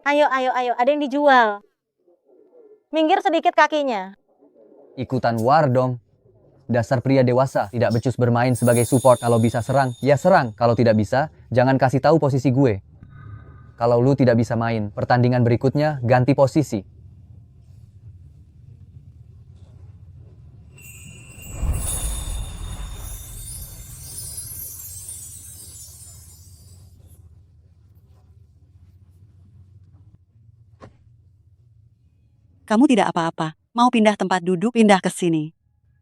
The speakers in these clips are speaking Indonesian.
Ayo, ayo, ayo, ada yang dijual. Minggir sedikit kakinya. Ikutan war dong. Dasar pria dewasa, tidak becus bermain sebagai support. Kalau bisa serang, ya serang. Kalau tidak bisa, jangan kasih tahu posisi gue. Kalau lu tidak bisa main, pertandingan berikutnya ganti posisi. Kamu tidak apa-apa. Mau pindah tempat duduk, pindah ke sini.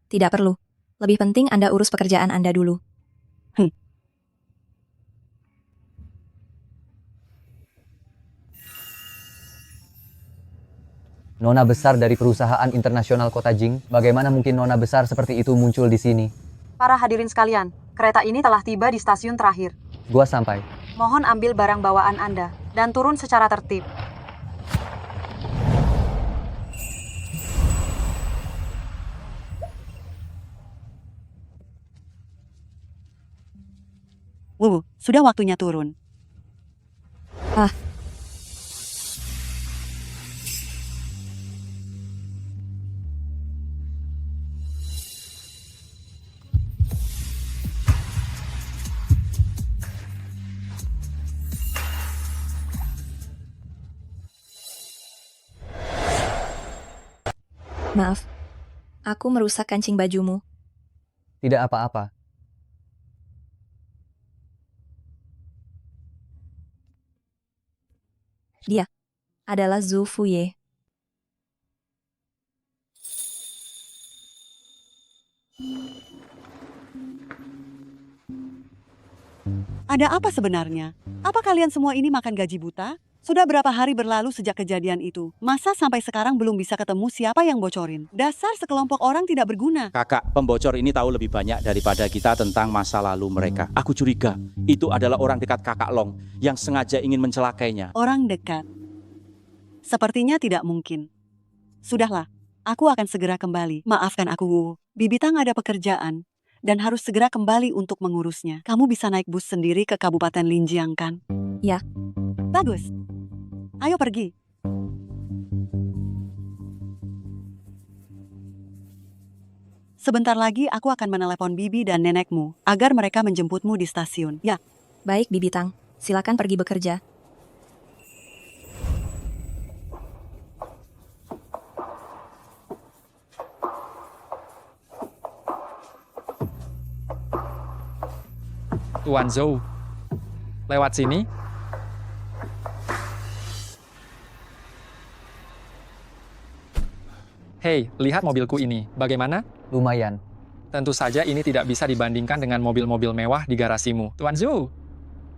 Tidak perlu. Lebih penting Anda urus pekerjaan Anda dulu. Nona besar dari perusahaan internasional Kota Jing, bagaimana mungkin nona besar seperti itu muncul di sini? Para hadirin sekalian, kereta ini telah tiba di stasiun terakhir. Gua sampai. Mohon ambil barang bawaan Anda dan turun secara tertib. Sudah waktunya turun. Ah. Maaf, aku merusak kancing bajumu. Tidak apa-apa. Dia adalah Zhou Fuye. Ada apa sebenarnya? Apa kalian semua ini makan gaji buta? Sudah berapa hari berlalu sejak kejadian itu? Masa sampai sekarang belum bisa ketemu siapa yang bocorin? Dasar sekelompok orang tidak berguna. Kakak, pembocor ini tahu lebih banyak daripada kita tentang masa lalu mereka. Aku curiga, itu adalah orang dekat kakak Long yang sengaja ingin mencelakainya. Orang dekat. Sepertinya tidak mungkin. Sudahlah, aku akan segera kembali. Maafkan aku, Wu. Bibi Tang ada pekerjaan dan harus segera kembali untuk mengurusnya. Kamu bisa naik bus sendiri ke Kabupaten Linjiang, kan? Ya. Bagus. Ayo pergi. Sebentar lagi aku akan menelepon Bibi dan nenekmu agar mereka menjemputmu di stasiun. Ya. Baik, Bibi Tang. Silakan pergi bekerja. Tuan Zhou, lewat sini. Hei, lihat mobilku ini. Bagaimana? Lumayan. Tentu saja ini tidak bisa dibandingkan dengan mobil-mobil mewah di garasimu. Tuan Zhou,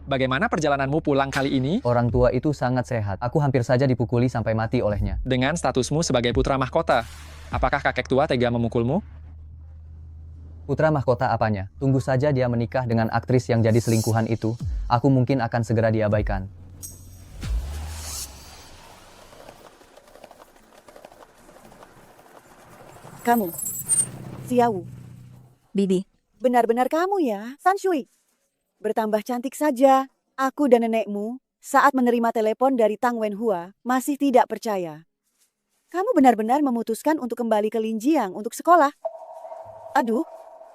bagaimana perjalananmu pulang kali ini? Orang tua itu sangat sehat. Aku hampir saja dipukuli sampai mati olehnya. Dengan statusmu sebagai putra mahkota, apakah kakek tua tega memukulmu? Putra mahkota apanya? Tunggu saja dia menikah dengan aktris yang jadi selingkuhan itu. Aku mungkin akan segera diabaikan. Kamu, Xiao. Bibi, Benar-benar kamu ya, San Shui. Bertambah cantik saja. Aku dan nenekmu saat menerima telepon dari Tang Wenhua masih tidak percaya. Kamu benar-benar memutuskan untuk kembali ke Linjiang untuk sekolah. Aduh,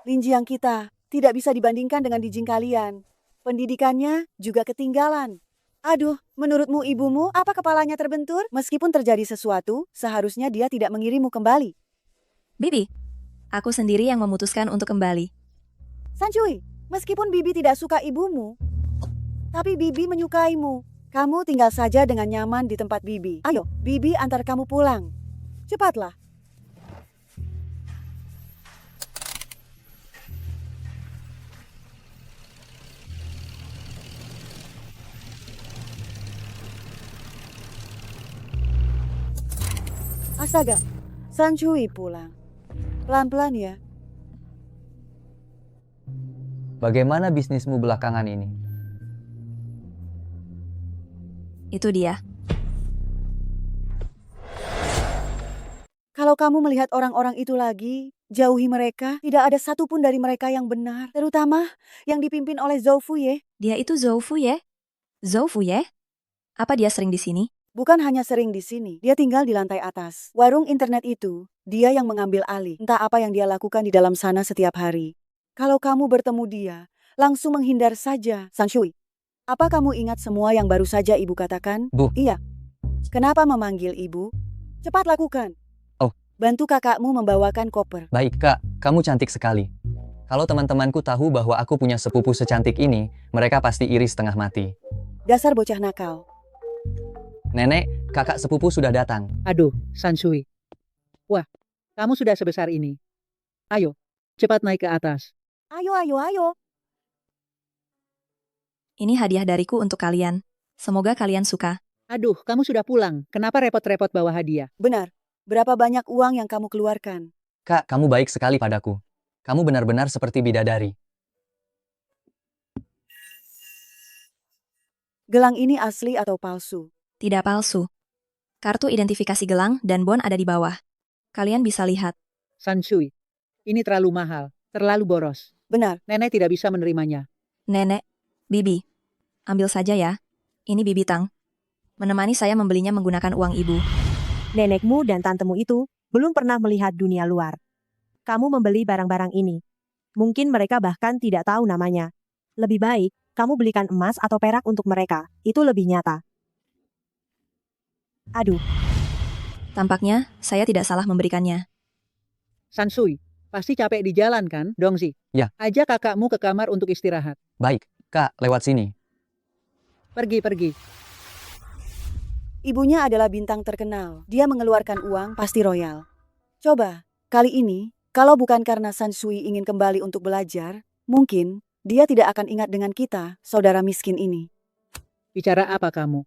Linjiang kita tidak bisa dibandingkan dengan di Jing kalian. Pendidikannya juga ketinggalan. Aduh, menurutmu ibumu apa kepalanya terbentur? Meskipun terjadi sesuatu, seharusnya dia tidak mengirimmu kembali. Bibi, aku sendiri yang memutuskan untuk kembali. San Shui, meskipun Bibi tidak suka ibumu, tapi Bibi menyukaimu. Kamu tinggal saja dengan nyaman di tempat Bibi. Ayo, Bibi antar kamu pulang. Cepatlah. Astaga, San Shui pulang. Pelan-pelan ya. Bagaimana bisnismu belakangan ini? Itu dia. Kalau kamu melihat orang-orang itu lagi, jauhi mereka. Tidak ada satupun dari mereka yang benar. Terutama yang dipimpin oleh Zhou Fuye. Dia itu Zhou Fuye? Zhou Fuye? Apa dia sering di sini? Bukan hanya sering di sini, dia tinggal di lantai atas. Warung internet itu, dia yang mengambil alih. Entah apa yang dia lakukan di dalam sana setiap hari. Kalau kamu bertemu dia, langsung menghindar saja. Sanshui, apa kamu ingat semua yang baru saja ibu katakan? Bu. Iya. Kenapa memanggil ibu? Cepat lakukan. Oh. Bantu kakakmu membawakan koper. Baik, Kak. Kamu cantik sekali. Kalau teman-temanku tahu bahwa aku punya sepupu secantik ini, mereka pasti iri setengah mati. Dasar bocah nakal. Nenek, kakak sepupu sudah datang. Aduh, Sanshui. Wah, kamu sudah sebesar ini. Ayo, cepat naik ke atas. Ayo, ayo, ayo. Ini hadiah dariku untuk kalian. Semoga kalian suka. Aduh, kamu sudah pulang. Kenapa repot-repot bawa hadiah? Benar. Berapa banyak uang yang kamu keluarkan? Kak, kamu baik sekali padaku. Kamu benar-benar seperti bidadari. Gelang ini asli atau palsu? Tidak palsu. Kartu identifikasi gelang dan bon ada di bawah. Kalian bisa lihat. Sanshui, ini terlalu mahal, terlalu boros. Benar. Nenek tidak bisa menerimanya. Nenek, Bibi. Ambil saja ya. Ini Bibi Tang. Menemani saya membelinya menggunakan uang ibu. Nenekmu dan tantemu itu belum pernah melihat dunia luar. Kamu membeli barang-barang ini. Mungkin mereka bahkan tidak tahu namanya. Lebih baik, kamu belikan emas atau perak untuk mereka. Itu lebih nyata. Aduh, Tampaknya, saya tidak salah memberikannya. Sanshui, pasti capek di jalan kan, Dongsi? Ya. Ajak kakakmu ke kamar untuk istirahat. Baik, Kak, lewat sini. Pergi. Ibunya adalah bintang terkenal. Dia mengeluarkan uang pasti royal. Coba, kali ini, kalau bukan karena Sanshui ingin kembali untuk belajar, mungkin dia tidak akan ingat dengan kita, saudara miskin ini. Bicara apa kamu?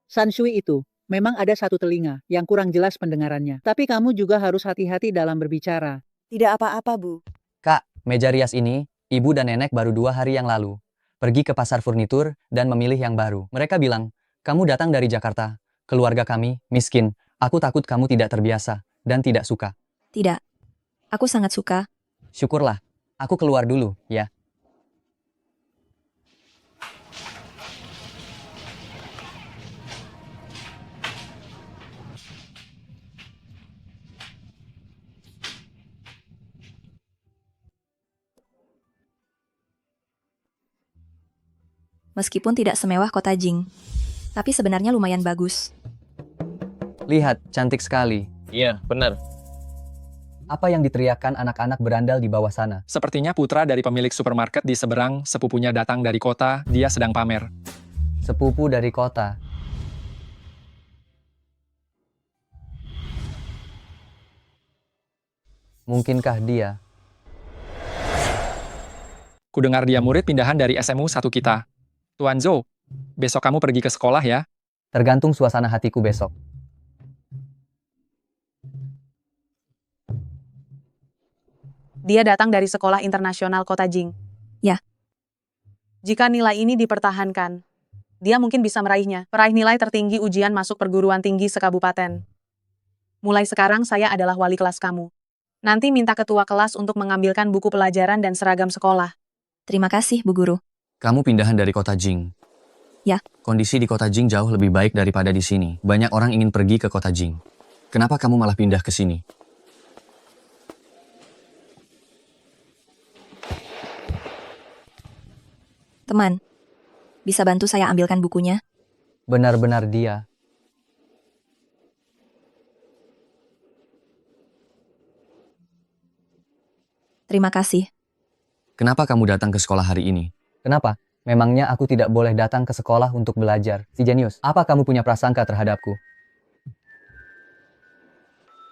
Sanshui itu memang ada satu telinga yang kurang jelas pendengarannya. Tapi kamu juga harus hati-hati dalam berbicara. Tidak apa-apa, Bu. Kak, meja rias ini, ibu dan nenek baru 2 hari yang lalu. Pergi ke pasar furnitur dan memilih yang baru. Mereka bilang, kamu datang dari Jakarta. Keluarga kami, miskin. Aku takut kamu tidak terbiasa dan tidak suka. Tidak. Aku sangat suka. Syukurlah. Aku keluar dulu, ya. Meskipun tidak semewah kota Jing. Tapi sebenarnya lumayan bagus. Lihat, cantik sekali. Iya, benar. Apa yang diteriakkan anak-anak berandal di bawah sana? Sepertinya putra dari pemilik supermarket di seberang, sepupunya datang dari kota, dia sedang pamer. Sepupu dari kota. Mungkinkah dia? Kudengar dia murid pindahan dari SMU 1 kita. Tuan Zhou, besok kamu pergi ke sekolah ya? Tergantung suasana hatiku besok. Dia datang dari sekolah internasional kota Jing. Ya. Jika nilai ini dipertahankan, dia mungkin bisa meraihnya. Peraih nilai tertinggi ujian masuk perguruan tinggi sekabupaten. Mulai sekarang saya adalah wali kelas kamu. Nanti minta ketua kelas untuk mengambilkan buku pelajaran dan seragam sekolah. Terima kasih, Bu Guru. Kamu pindahan dari kota Jing. Ya. Kondisi di kota Jing jauh lebih baik daripada di sini. Banyak orang ingin pergi ke kota Jing. Kenapa kamu malah pindah ke sini? Teman, bisa bantu saya ambilkan bukunya? Benar-benar dia. Terima kasih. Kenapa kamu datang ke sekolah hari ini? Kenapa? Memangnya aku tidak boleh datang ke sekolah untuk belajar? Si jenius, apa kamu punya prasangka terhadapku?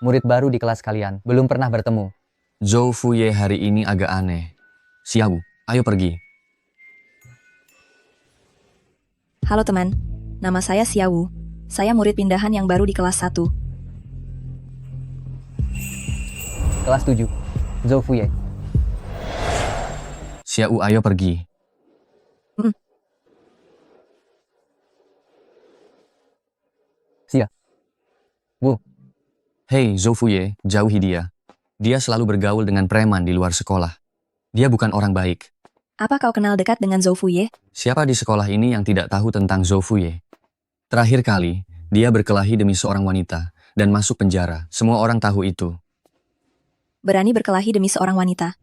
Murid baru di kelas kalian, belum pernah bertemu. Zhou Fuye hari ini agak aneh. Xiaowu, ayo pergi. Halo teman, nama saya Xiaowu. Saya murid pindahan yang baru di kelas 1. Kelas 7, Zhou Fuye. Xiaowu, ayo pergi. Wu. Hei, Zhou Fuye, jauhi dia. Dia selalu bergaul dengan preman di luar sekolah. Dia bukan orang baik. Apa kau kenal dekat dengan Zhou Fuye? Siapa di sekolah ini yang tidak tahu tentang Zhou Fuye? Terakhir kali, Dia berkelahi demi seorang wanita dan masuk penjara. Semua orang tahu itu. Berani berkelahi demi seorang wanita.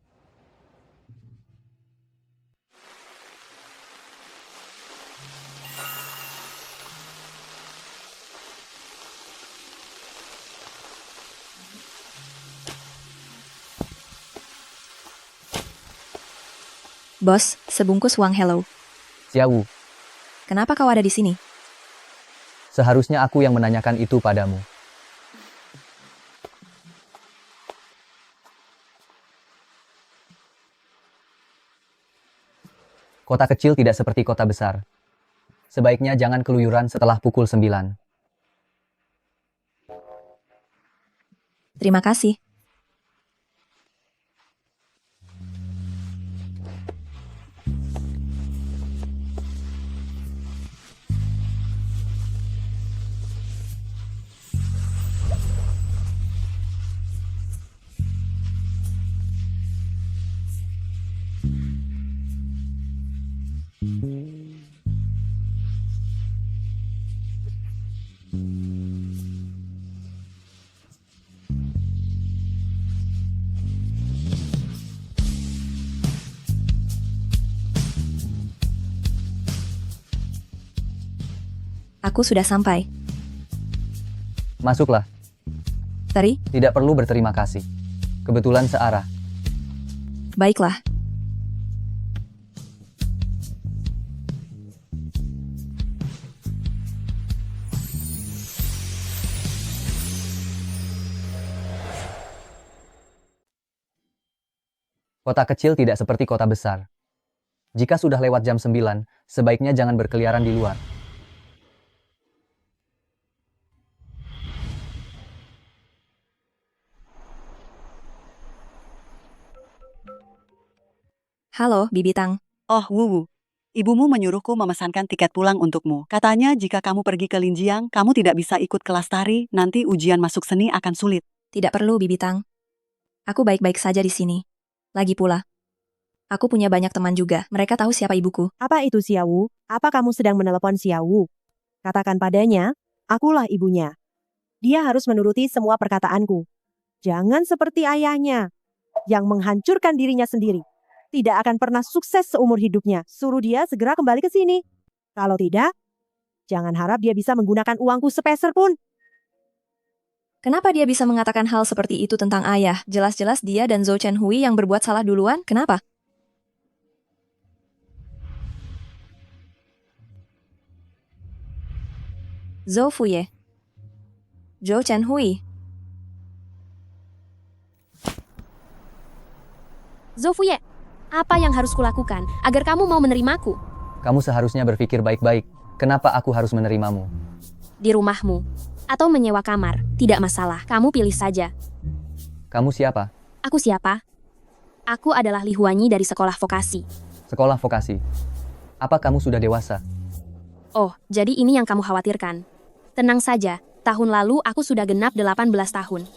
Bos, sebungkus uang hello. Xiaowu, Kenapa kau ada di sini? seharusnya aku yang menanyakan itu padamu. Kota kecil tidak seperti kota besar. Sebaiknya jangan keluyuran setelah pukul 9. Terima kasih. Aku sudah sampai. Masuklah, Tari, tidak perlu berterima kasih. Kebetulan searah. baiklah. Kota kecil tidak seperti kota besar. Jika sudah lewat jam 9, sebaiknya jangan berkeliaran di luar. Halo, Bibi Tang. Oh, Wuwu. Ibumu menyuruhku memesankan tiket pulang untukmu. Katanya jika kamu pergi ke Linjiang, kamu tidak bisa ikut kelas tari, nanti ujian masuk seni akan sulit. Tidak perlu, Bibi Tang. Aku baik-baik saja di sini. Lagi pula, aku punya banyak teman juga. Mereka tahu siapa ibuku. Apa itu Xiaowu? Apa kamu sedang menelepon Xiaowu? Katakan padanya, akulah ibunya. Dia harus menuruti semua perkataanku. Jangan seperti ayahnya, yang menghancurkan dirinya sendiri. Tidak akan pernah sukses seumur hidupnya. Suruh dia segera kembali ke sini. Kalau tidak, jangan harap dia bisa menggunakan uangku sepeser pun. Kenapa dia bisa mengatakan hal seperti itu tentang ayah? Jelas-jelas dia dan Zhou Chenhui yang berbuat salah duluan. Kenapa? Zhou Fuye. Zhou Chenhui. Zhou Fuye, apa yang harus kulakukan agar kamu mau menerimaku? Kamu seharusnya berpikir baik-baik. Kenapa aku harus menerimamu? Di rumahmu, atau menyewa kamar, tidak masalah. Kamu pilih saja. Kamu siapa? Aku siapa? Aku adalah Li Huanyi dari sekolah vokasi. Sekolah vokasi. Apa kamu sudah dewasa? Oh, jadi ini yang kamu khawatirkan. Tenang saja, tahun lalu aku sudah genap 18 tahun.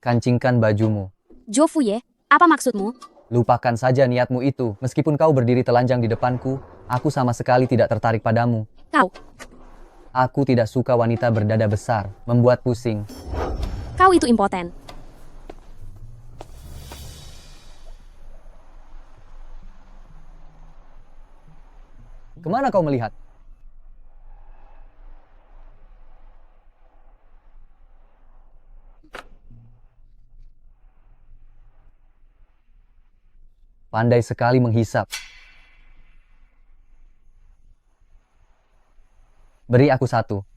Kancingkan bajumu. Zhou Fuye, apa maksudmu? Lupakan saja niatmu itu. Meskipun kau berdiri telanjang di depanku, aku sama sekali tidak tertarik padamu. Kau. Aku tidak suka wanita berdada besar, membuat pusing. Kau itu impoten. Kemana kau melihat? Pandai sekali menghisap. Beri aku satu.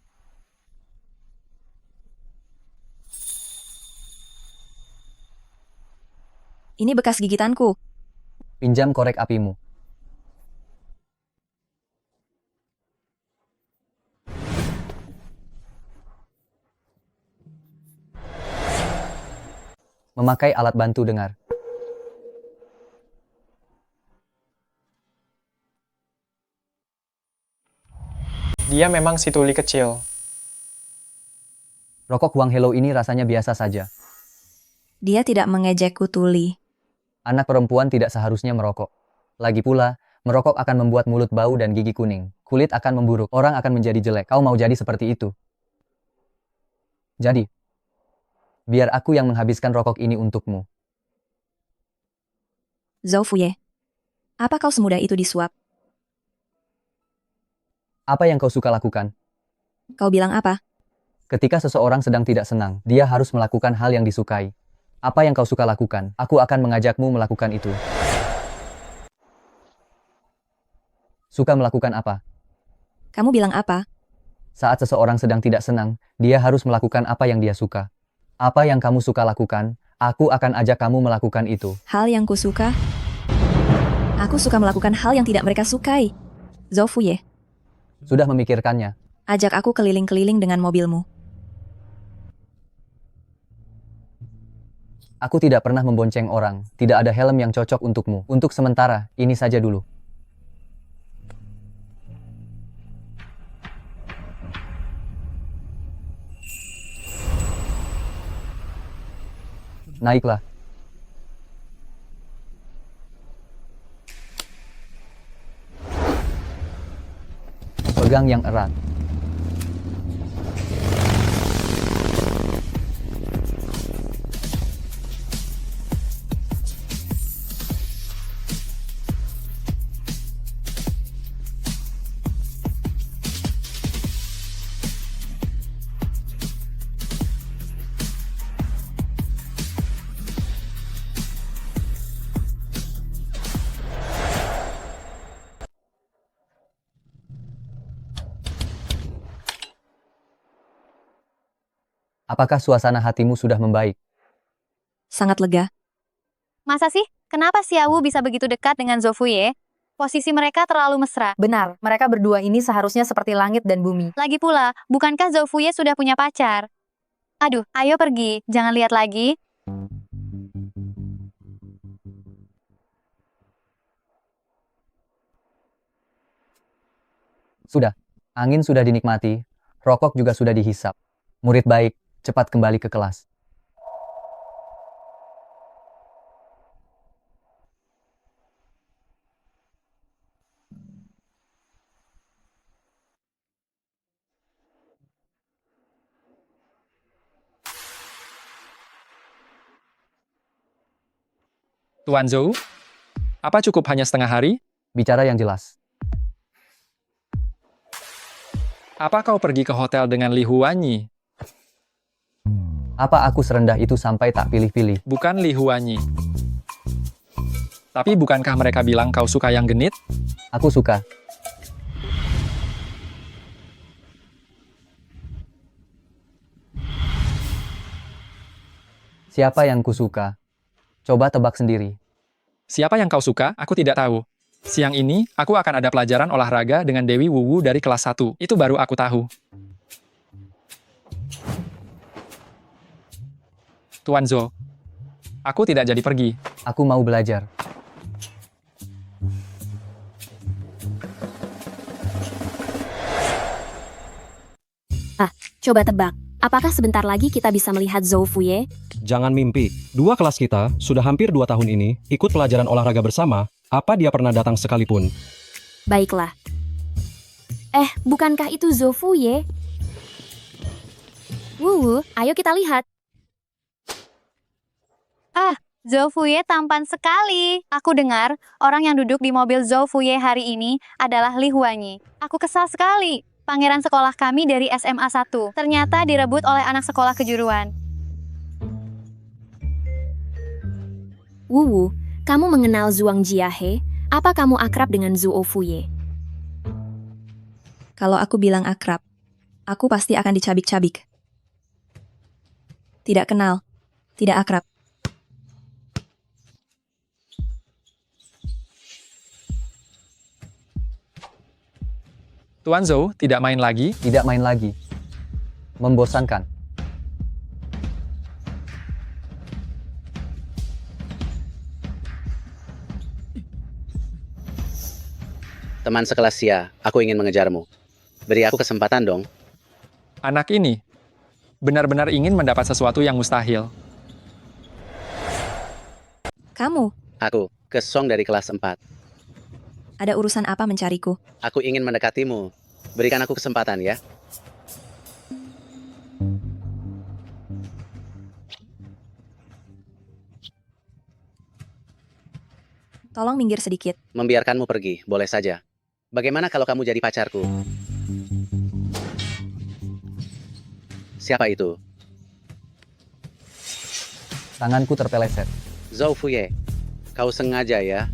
Ini bekas gigitanku. Pinjam korek apimu. Memakai alat bantu dengar. Dia memang si tuli kecil. Rokok Huang Hello ini rasanya biasa saja. Dia tidak mengejekku, Tuli. Anak perempuan tidak seharusnya merokok. Lagi pula, merokok akan membuat mulut bau dan gigi kuning. Kulit akan memburuk, orang akan menjadi jelek. Kau mau jadi seperti itu. Jadi, biar aku yang menghabiskan rokok ini untukmu. Zhou Fuye, apa kau semudah itu disuap? Apa yang kau suka lakukan? Kau bilang apa? Ketika seseorang sedang tidak senang, dia harus melakukan hal yang disukai. Apa yang kau suka lakukan? Aku akan mengajakmu melakukan itu. Suka melakukan apa? Kamu bilang apa? Saat seseorang sedang tidak senang, dia harus melakukan apa yang dia suka. Apa yang kamu suka lakukan, aku akan ajak kamu melakukan itu. Hal yang kusuka? Aku suka melakukan hal yang tidak mereka sukai. Zhou Fuye, Sudah memikirkannya. ajak aku keliling-keliling dengan mobilmu. Aku tidak pernah membonceng orang. Tidak ada helm yang cocok untukmu. Untuk sementara, ini saja dulu. Naiklah. Pegang yang erat. Apakah suasana hatimu sudah membaik? Sangat lega. Masa sih? Kenapa Xiaowu bisa begitu dekat dengan Zhou Fuye? Posisi mereka terlalu mesra. Benar, mereka berdua ini seharusnya seperti langit dan bumi. Lagi pula, bukankah Zhou Fuye sudah punya pacar? Aduh, ayo pergi, jangan lihat lagi. Sudah. Angin sudah dinikmati, rokok juga sudah dihisap. Murid baik, cepat kembali ke kelas. Tuan Zhou, apa cukup hanya setengah hari? Bicara yang jelas. Apa kau pergi ke hotel dengan Li Huanyi? Apa aku serendah itu sampai tak pilih-pilih? Bukan Li Huanyi. Tapi bukankah mereka bilang kau suka yang genit? Aku suka. Siapa yang kusuka? Coba tebak sendiri. Siapa yang kau suka? Aku tidak tahu. Siang ini, aku akan ada pelajaran olahraga dengan Dewi Wuwu dari kelas 1. Itu baru aku tahu. Tuan Zhou, aku tidak jadi pergi. Aku mau belajar. Coba tebak, apakah sebentar lagi kita bisa melihat Zhou Fuye? Jangan mimpi, dua kelas kita sudah hampir 2 tahun ini ikut pelajaran olahraga bersama, apa dia pernah datang sekalipun? Baiklah. Bukankah itu Zhou Fuye? Wuwu, ayo kita lihat. Zhou Fuye tampan sekali. Aku dengar, orang yang duduk di mobil Zhou Fuye hari ini adalah Li Huanyi. Aku kesal sekali. Pangeran sekolah kami dari SMA 1 ternyata direbut oleh anak sekolah kejuruan. Wuwu, kamu mengenal Zhuang Jiahe? Apa kamu akrab dengan Zhou Fuye? Kalau aku bilang akrab, aku pasti akan dicabik-cabik. Tidak kenal, tidak akrab. Tuan Zhou tidak main lagi? Tidak main lagi. Membosankan. Teman sekelas Xia, aku ingin mengejarmu. Beri aku kesempatan dong. Anak ini benar-benar ingin mendapat sesuatu yang mustahil. Kamu? Aku, ke Song dari kelas 4. Ada urusan apa mencariku? Aku ingin mendekatimu. Berikan aku kesempatan ya. Tolong minggir sedikit. Membiarkanmu pergi, boleh saja. Bagaimana kalau kamu jadi pacarku? Siapa itu? Tanganku terpeleset. Zhou Fuye. Kau sengaja ya?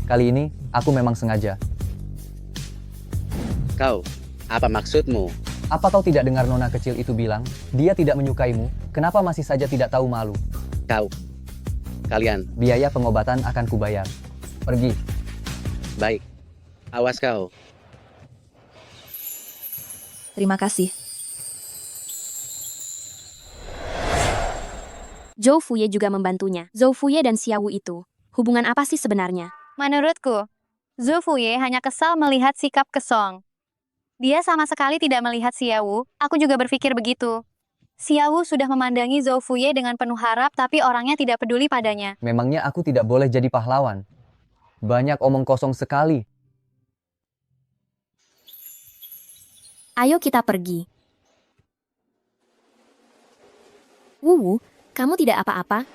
Kali ini, aku memang sengaja. Kau, apa maksudmu? Apa kau tidak dengar nona kecil itu bilang, dia tidak menyukaimu, kenapa masih saja tidak tahu malu? Kalian. Biaya pengobatan akan kubayar. Pergi. Baik. Awas kau. Terima kasih. Zhou Fuye juga membantunya. Zhou Fuye dan Xiaowu itu, hubungan apa sih sebenarnya? Menurutku, Zhou Fuye hanya kesal melihat sikap Kesong. Dia sama sekali tidak melihat Xiaowu, aku juga berpikir begitu. Xiaowu sudah memandangi Zhou Fuye dengan penuh harap tapi orangnya tidak peduli padanya. Memangnya aku tidak boleh jadi pahlawan? Banyak omong kosong sekali. Ayo kita pergi. Wuwu, kamu tidak apa-apa?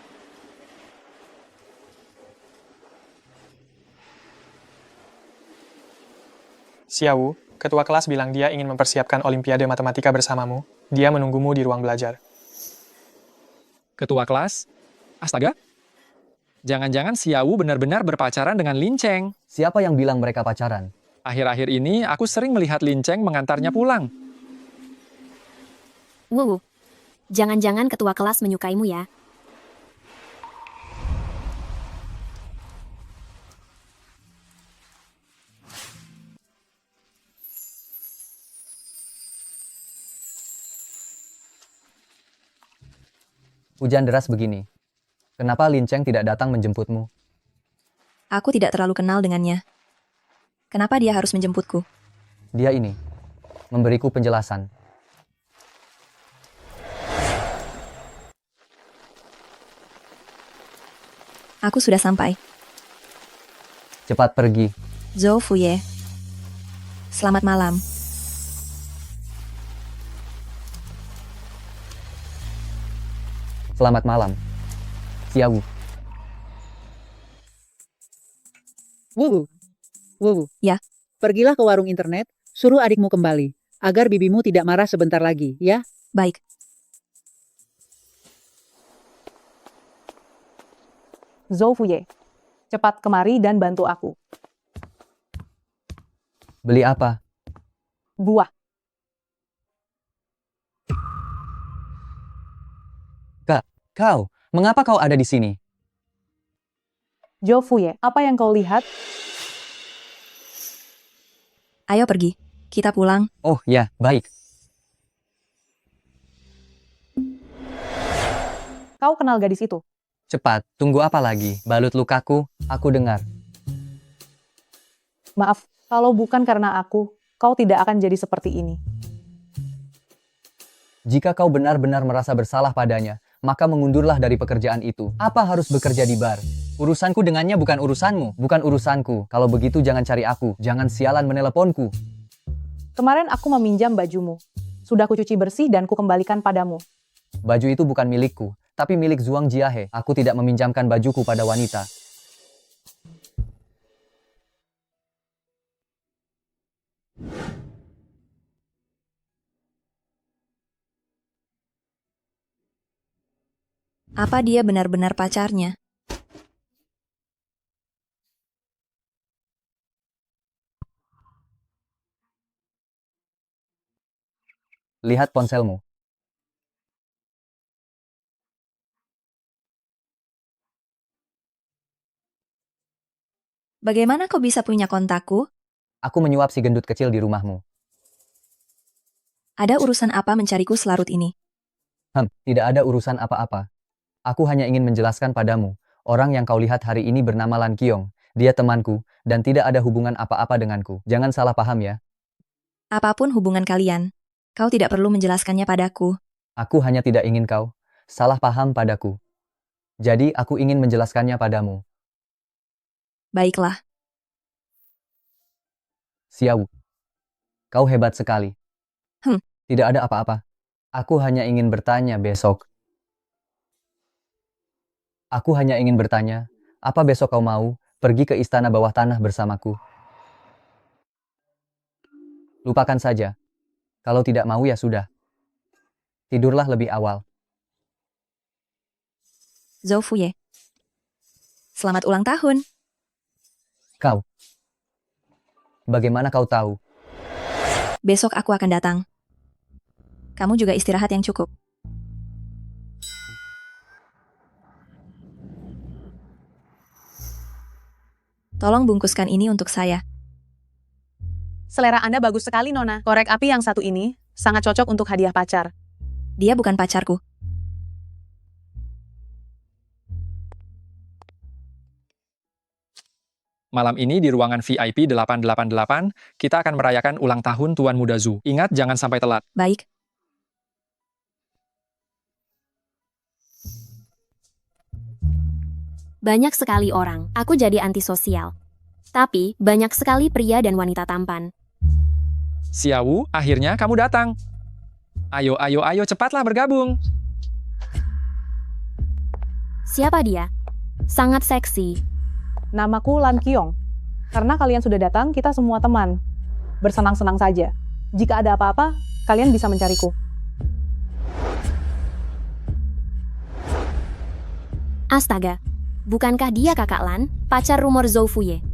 Xiaowu, ketua kelas bilang dia ingin mempersiapkan Olimpiade Matematika bersamamu. Dia menunggumu di ruang belajar. Ketua kelas? Astaga. Jangan-jangan Xiaowu benar-benar berpacaran dengan Lin Cheng. Siapa yang bilang mereka pacaran? Akhir-akhir ini aku sering melihat Lin Cheng mengantarnya pulang. Wuwu, jangan-jangan ketua kelas menyukaimu ya? Hujan deras begini. Kenapa Lin Cheng tidak datang menjemputmu? Aku tidak terlalu kenal dengannya. Kenapa dia harus menjemputku? Dia ini. Memberiku penjelasan. Aku sudah sampai. Cepat pergi. Zhou Fuye. Selamat malam. Selamat malam. Xiaowu. Wuwu. Ya. Pergilah ke warung internet, suruh adikmu kembali, agar bibimu tidak marah sebentar lagi, ya? Baik. Zhou Fuye, cepat kemari dan bantu aku. Beli apa? Buah. Kau, mengapa kau ada di sini? Zhou Fuye, apa yang kau lihat? Ayo pergi. Kita pulang. Oh ya, baik. Kau kenal gadis itu? Cepat, tunggu apa lagi? Balut lukaku, aku dengar. Maaf, kalau bukan karena aku, kau tidak akan jadi seperti ini. Jika kau benar-benar merasa bersalah padanya, maka mengundurlah dari pekerjaan itu. Apa harus bekerja di bar? Urusanku dengannya bukan urusanmu, bukan urusanku. Kalau begitu jangan cari aku, jangan sialan meneleponku. Kemarin aku meminjam bajumu. Sudah kucuci bersih dan kukembalikan padamu. Baju itu bukan milikku, tapi milik Zhuang Jiahe. Aku tidak meminjamkan bajuku pada wanita. Apa dia benar-benar pacarnya? Lihat ponselmu. Bagaimana kau bisa punya kontakku? Aku menyuap si gendut kecil di rumahmu. Ada urusan apa mencariku selarut ini? Tidak ada urusan apa-apa. Aku hanya ingin menjelaskan padamu, orang yang kau lihat hari ini bernama Lan Qiong. Dia temanku, dan tidak ada hubungan apa-apa denganku. Jangan salah paham ya. Apapun hubungan kalian, kau tidak perlu menjelaskannya padaku. Aku hanya tidak ingin kau salah paham padaku. Jadi aku ingin menjelaskannya padamu. Baiklah. Xiao, kau hebat sekali. Tidak ada apa-apa. Aku hanya ingin bertanya besok. Aku hanya ingin bertanya, apa besok kau mau pergi ke istana bawah tanah bersamaku? Lupakan saja. Kalau tidak mau ya sudah. Tidurlah lebih awal. Zhou Fuye. Selamat ulang tahun. Kau. Bagaimana kau tahu? Besok aku akan datang. Kamu juga istirahat yang cukup. Tolong bungkuskan ini untuk saya. Selera Anda bagus sekali, Nona. Korek api yang satu ini sangat cocok untuk hadiah pacar. Dia bukan pacarku. Malam ini di ruangan VIP 888, kita akan merayakan ulang tahun Tuan Muda Zhu. Ingat, jangan sampai telat. Baik. Banyak sekali orang. Aku jadi antisosial. Tapi, banyak sekali pria dan wanita tampan. Xiao, akhirnya kamu datang. Ayo, ayo, ayo, cepatlah bergabung. Siapa dia? Sangat seksi. Namaku Lan Qiong. Karena kalian sudah datang, kita semua teman. Bersenang-senang saja. Jika ada apa-apa, kalian bisa mencariku. Astaga, bukankah dia kakak Lan, pacar rumor Zhou Fuye?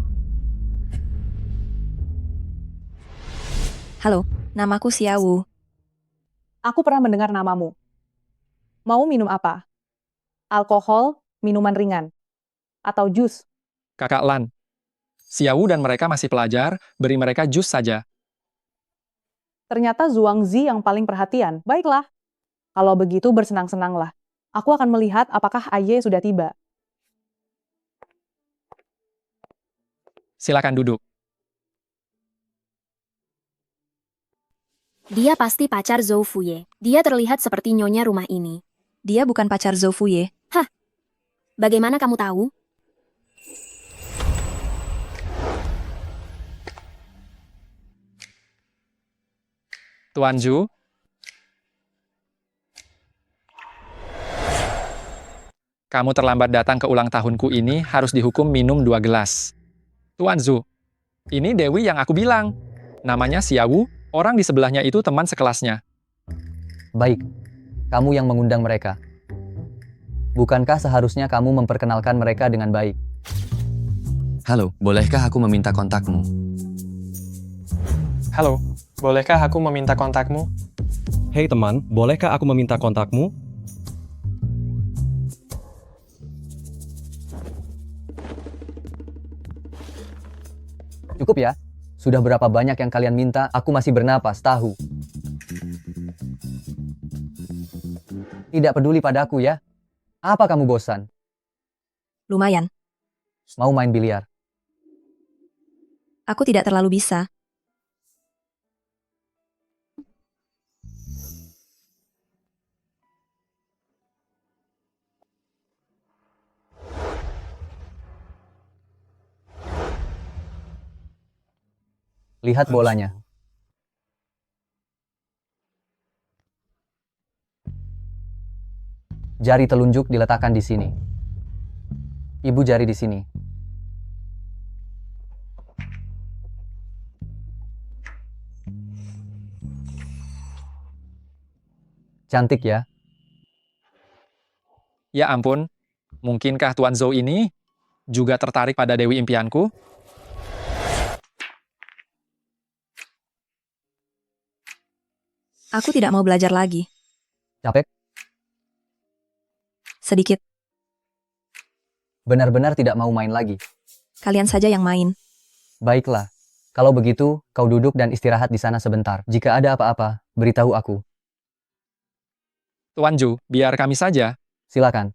Halo, namaku Xiao. Aku pernah mendengar namamu. Mau minum apa? Alkohol, minuman ringan, atau jus? Kakak Lan. Xiao dan mereka masih pelajar, beri mereka jus saja. Ternyata Zhuangzi yang paling perhatian. Baiklah. Kalau begitu bersenang-senanglah. Aku akan melihat apakah Aye sudah tiba. Silakan duduk. Dia pasti pacar Zhou Fuye. Dia terlihat seperti nyonya rumah ini. Dia bukan pacar Zhou Fuye. Hah? Bagaimana kamu tahu? Tuan Zhu. Kamu terlambat datang ke ulang tahunku ini harus dihukum minum 2 gelas. Tuan Zhu, ini Dewi yang aku bilang. Namanya Xiao, orang di sebelahnya itu teman sekelasnya. Baik, kamu yang mengundang mereka. Bukankah seharusnya kamu memperkenalkan mereka dengan baik? Halo, bolehkah aku meminta kontakmu? Halo, bolehkah aku meminta kontakmu? Hei teman, bolehkah aku meminta kontakmu? Cukup ya? Sudah berapa banyak yang kalian minta, aku masih bernapas, tahu. Tidak peduli padaku ya. Apa kamu bosan? Lumayan. Mau main biliar? Aku tidak terlalu bisa. Lihat bolanya. Jari telunjuk diletakkan di sini. Ibu jari di sini. Cantik ya? Ya ampun, mungkinkah Tuan Zhou ini juga tertarik pada Dewi impianku? Aku tidak mau belajar lagi. Capek? Sedikit. Benar-benar tidak mau main lagi. Kalian saja yang main. Baiklah. Kalau begitu, kau duduk dan istirahat di sana sebentar. Jika ada apa-apa, beritahu aku. Tuan Zhu, biar kami saja. Silakan.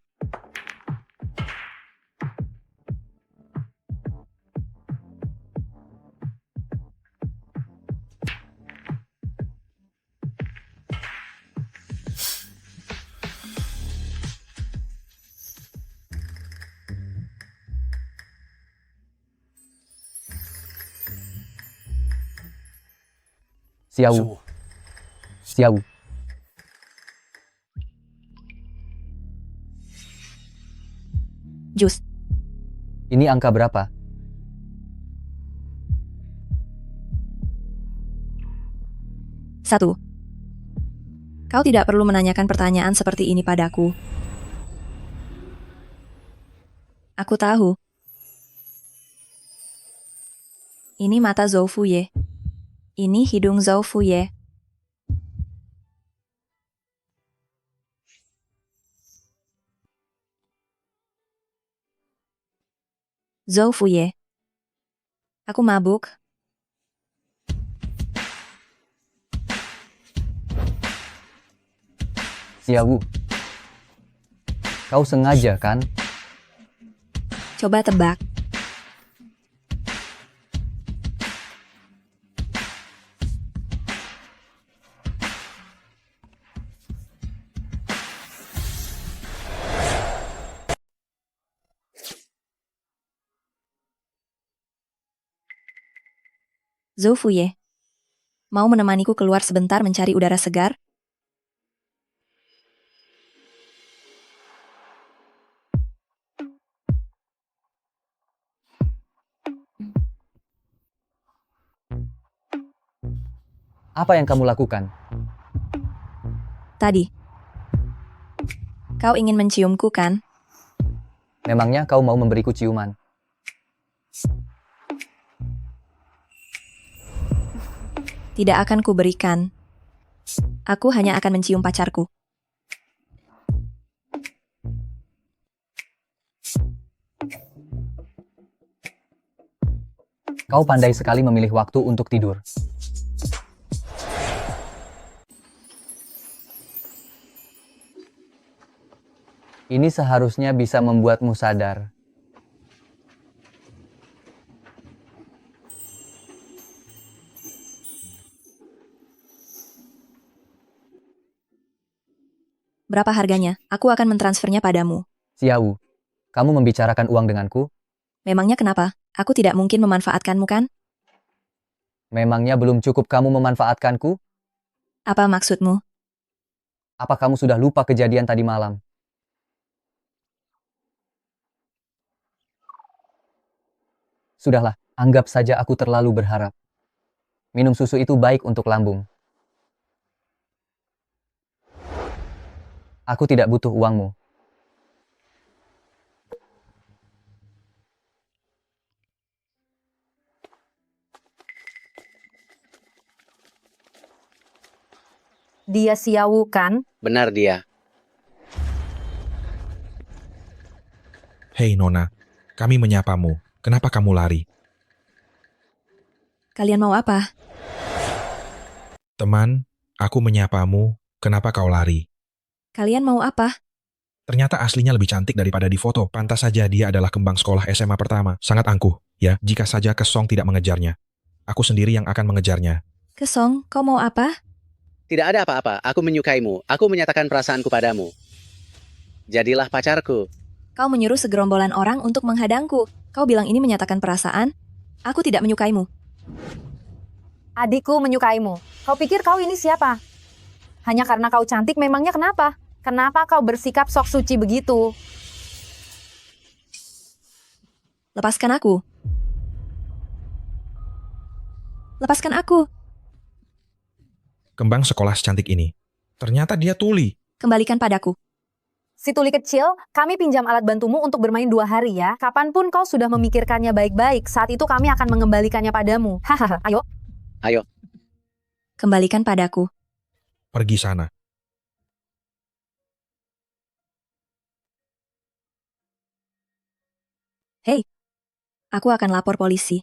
Xiao. Xiao. Jus. Ini angka berapa? Satu. Kau tidak perlu menanyakan pertanyaan seperti ini padaku. Aku tahu. Ini mata Zhou Fuye. Ini hidung Zhou Fuye. Zhou Fuye. Aku mabuk. Xiao. Kau sengaja kan? Coba tebak. Zhou Fuye. Mau menemaniku keluar sebentar mencari udara segar? Apa yang kamu lakukan? Tadi. Kau ingin menciumku kan? Memangnya kau mau memberiku ciuman? Tidak akan kuberikan. Aku hanya akan mencium pacarku. Kau pandai sekali memilih waktu untuk tidur. Ini seharusnya bisa membuatmu sadar. Berapa harganya? Aku akan mentransfernya padamu. Xiao, kamu membicarakan uang denganku? Memangnya kenapa? Aku tidak mungkin memanfaatkanmu kan? Memangnya belum cukup kamu memanfaatkanku? Apa maksudmu? Apa kamu sudah lupa kejadian tadi malam? Sudahlah, anggap saja aku terlalu berharap. Minum susu itu baik untuk lambung. Aku tidak butuh uangmu. Dia Xiao kan? Benar dia. Hei Nona, kami menyapamu. Kenapa kamu lari? Kalian mau apa? Teman, aku menyapamu. Kenapa kau lari? Kalian mau apa? Ternyata aslinya lebih cantik daripada di foto. Pantas saja dia adalah kembang sekolah SMA pertama. Sangat angkuh, ya, jika saja Kesong tidak mengejarnya. Aku sendiri yang akan mengejarnya. Kesong, kau mau apa? Tidak ada apa-apa. Aku menyukaimu. Aku menyatakan perasaanku padamu. Jadilah pacarku. Kau menyuruh segerombolan orang untuk menghadangku. Kau bilang ini menyatakan perasaan? Aku tidak menyukaimu. Adikku menyukaimu. Kau pikir kau ini siapa? Hanya karena kau cantik memangnya kenapa? Kenapa kau bersikap sok suci begitu? Lepaskan aku. Lepaskan aku. Kembang sekolah secantik ini. Ternyata dia tuli. Kembalikan padaku. Si tuli kecil, kami pinjam alat bantumu untuk bermain 2 hari ya. Kapanpun kau sudah memikirkannya baik-baik, saat itu kami akan mengembalikannya padamu. Hahaha, ayo. Ayo. Kembalikan padaku. Pergi sana. Hei, aku akan lapor polisi.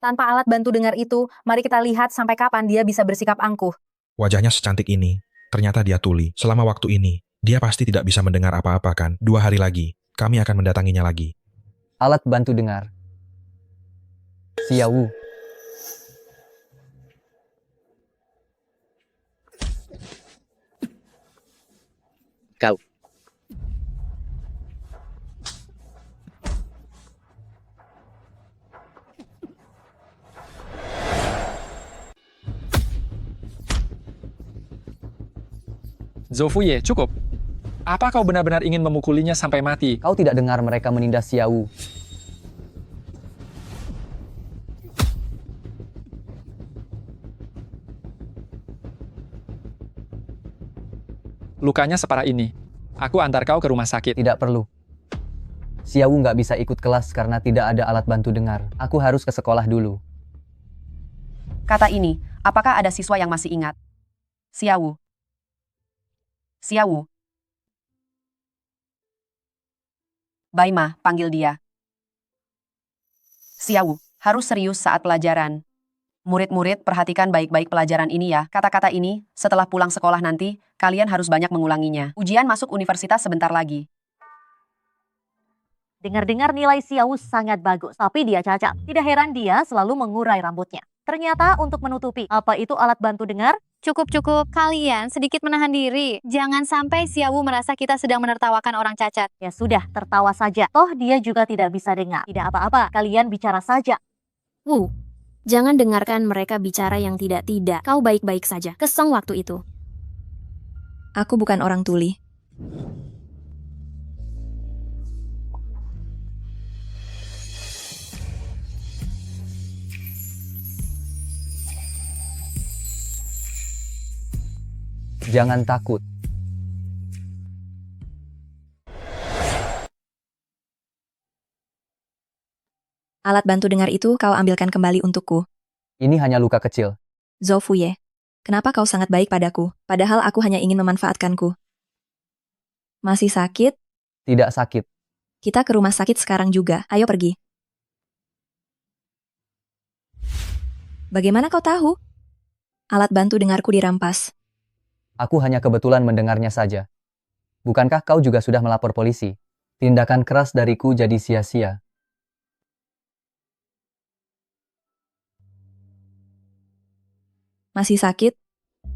Tanpa alat bantu dengar itu, mari kita lihat sampai kapan dia bisa bersikap angkuh. Wajahnya secantik ini. Ternyata dia tuli. Selama waktu ini, dia pasti tidak bisa mendengar apa-apa kan? 2 hari lagi, kami akan mendatanginya lagi. Alat bantu dengar. Xiao. Kau. Zhou Fuye, cukup. Apa kau benar-benar ingin memukulinya sampai mati? Kau tidak dengar mereka menindas Xiaowu. Lukanya separah ini. Aku antar kau ke rumah sakit. Tidak perlu. Xiaowu nggak bisa ikut kelas karena tidak ada alat bantu dengar. Aku harus ke sekolah dulu. Kata ini, apakah ada siswa yang masih ingat? Xiaowu. Xiaowu. Baima, panggil dia. Xiaowu, harus serius saat pelajaran. Murid-murid, perhatikan baik-baik pelajaran ini ya. Kata-kata ini, setelah pulang sekolah nanti, kalian harus banyak mengulanginya. Ujian masuk universitas sebentar lagi. Dengar-dengar nilai Xiaowu sangat bagus, tapi dia cacat. Tidak heran dia selalu mengurai rambutnya. Ternyata untuk menutupi, apa itu alat bantu dengar? Cukup-cukup, kalian sedikit menahan diri. Jangan sampai Xiaowu merasa kita sedang menertawakan orang cacat. Ya sudah, tertawa saja. Toh dia juga tidak bisa dengar. Tidak apa-apa, kalian bicara saja. Wu, jangan dengarkan mereka bicara yang tidak-tidak. Kau baik-baik saja. Kesong waktu itu. Aku bukan orang tuli. Jangan takut. Alat bantu dengar itu kau ambilkan kembali untukku. Ini hanya luka kecil. Zhou Fuye, kenapa kau sangat baik padaku, padahal aku hanya ingin memanfaatkanku? Masih sakit? Tidak sakit. Kita ke rumah sakit sekarang juga, ayo pergi. Bagaimana kau tahu? Alat bantu dengarku dirampas. Aku hanya kebetulan mendengarnya saja. Bukankah kau juga sudah melapor polisi? Tindakan keras dariku jadi sia-sia. Masih sakit?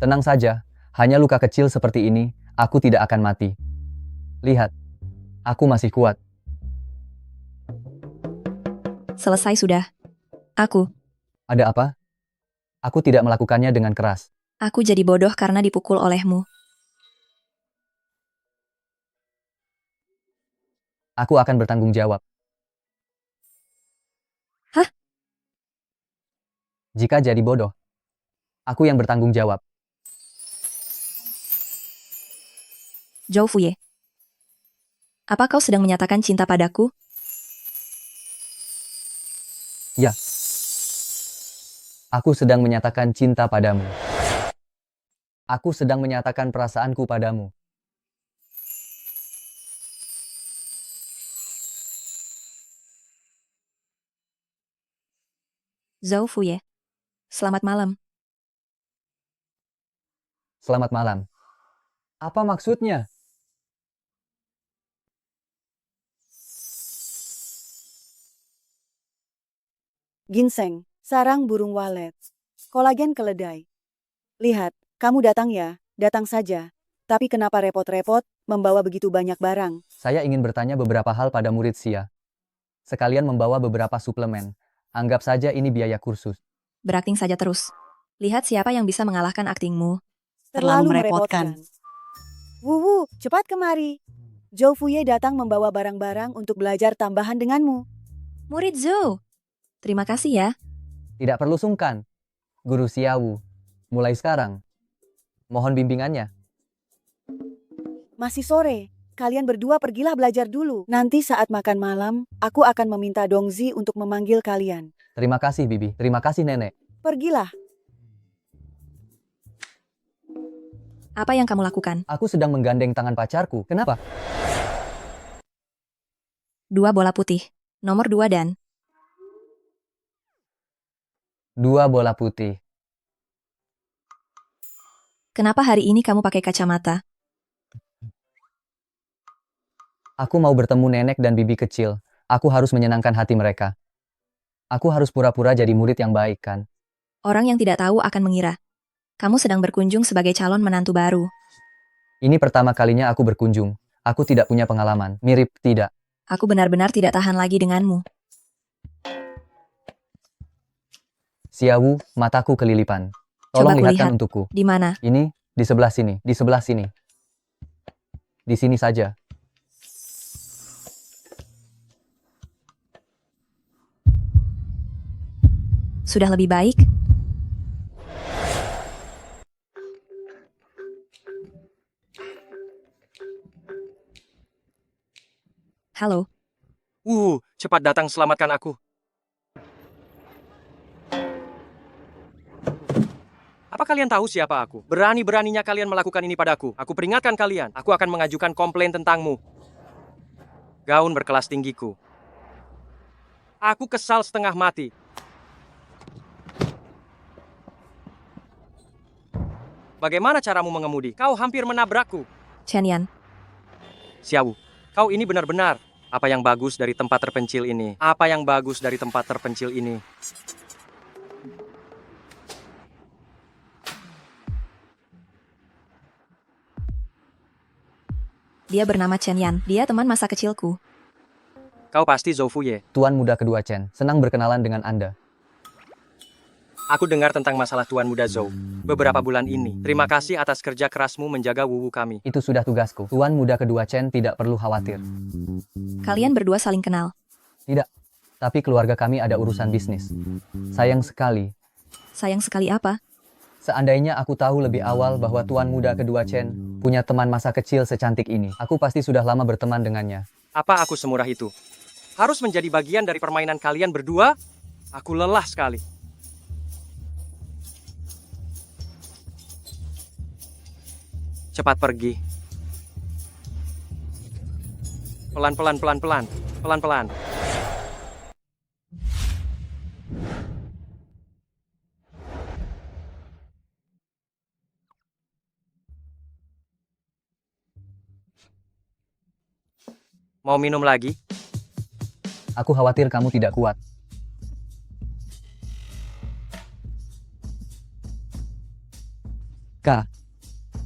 Tenang saja, hanya luka kecil seperti ini, aku tidak akan mati. Lihat, aku masih kuat. Selesai sudah. Aku. Ada apa? Aku tidak melakukannya dengan keras. Aku jadi bodoh karena dipukul olehmu. Aku akan bertanggung jawab. Hah? Jika jadi bodoh, aku yang bertanggung jawab. Zhou Fuye. Apa kau sedang menyatakan cinta padaku? Ya. Aku sedang menyatakan cinta padamu. Aku sedang menyatakan perasaanku padamu. Zhou Fuye. Selamat malam. Selamat malam. Apa maksudnya? Ginseng, sarang burung walet, kolagen keledai. Lihat, kamu datang ya, datang saja. Tapi kenapa repot-repot membawa begitu banyak barang? Saya ingin bertanya beberapa hal pada murid Xia. Sekalian membawa beberapa suplemen. Anggap saja ini biaya kursus. Berakting saja terus. Lihat siapa yang bisa mengalahkan aktingmu. Terlalu merepotkan. Wuwu, cepat kemari. Zhou Fuye datang membawa barang-barang untuk belajar tambahan denganmu. Murid Zhou. Terima kasih ya. Tidak perlu sungkan. Guru Xiaowu. Mulai sekarang. Mohon bimbingannya. Masih sore. Kalian berdua pergilah belajar dulu. Nanti saat makan malam, aku akan meminta Dongzi untuk memanggil kalian. Terima kasih, Bibi. Terima kasih, Nenek. Pergilah. Apa yang kamu lakukan? Aku sedang menggandeng tangan pacarku. Kenapa? 2 bola putih. Nomor 2 dan 2 bola putih. Kenapa hari ini kamu pakai kacamata? Aku mau bertemu nenek dan bibi kecil. Aku harus menyenangkan hati mereka. Aku harus pura-pura jadi murid yang baik, kan? Orang yang tidak tahu akan mengira. Kamu sedang berkunjung sebagai calon menantu baru. Ini pertama kalinya aku berkunjung. Aku tidak punya pengalaman. Mirip tidak. Aku benar-benar tidak tahan lagi denganmu. Xiaowu, mataku kelilipan. Coba Tolong lihatkan kulihat. untukku. Di mana? Ini, di sebelah sini, di sebelah sini. Di sini saja. Sudah lebih baik? Halo. Cepat datang selamatkan aku. Apa kalian tahu siapa aku? Berani-beraninya kalian melakukan ini padaku. Aku peringatkan kalian, aku akan mengajukan komplain tentangmu. Gaun berkelas tinggiku. Aku kesal setengah mati. Bagaimana caramu mengemudi? Kau hampir menabrakku. Chen Yan. Xiao, kau ini benar-benar. Apa yang bagus dari tempat terpencil ini? Apa yang bagus dari tempat terpencil ini? Dia bernama Chen Yan. Dia teman masa kecilku. Kau pasti Zhou Fuye. Tuan muda kedua Chen, senang berkenalan dengan Anda. Aku dengar tentang masalah Tuan Muda Zhou beberapa bulan ini. Terima kasih atas kerja kerasmu menjaga wuwu kami. Itu sudah tugasku. Tuan muda kedua Chen tidak perlu khawatir. Kalian berdua saling kenal. Tidak. Tapi keluarga kami ada urusan bisnis. Sayang sekali. Sayang sekali apa? Seandainya aku tahu lebih awal bahwa tuan muda kedua Chen punya teman masa kecil secantik ini, aku pasti sudah lama berteman dengannya. Apa aku semurah itu? Harus menjadi bagian dari permainan kalian berdua? Aku lelah sekali. Cepat pergi. Pelan-pelan, pelan-pelan, pelan-pelan. Mau minum lagi? Aku khawatir kamu tidak kuat. Kak,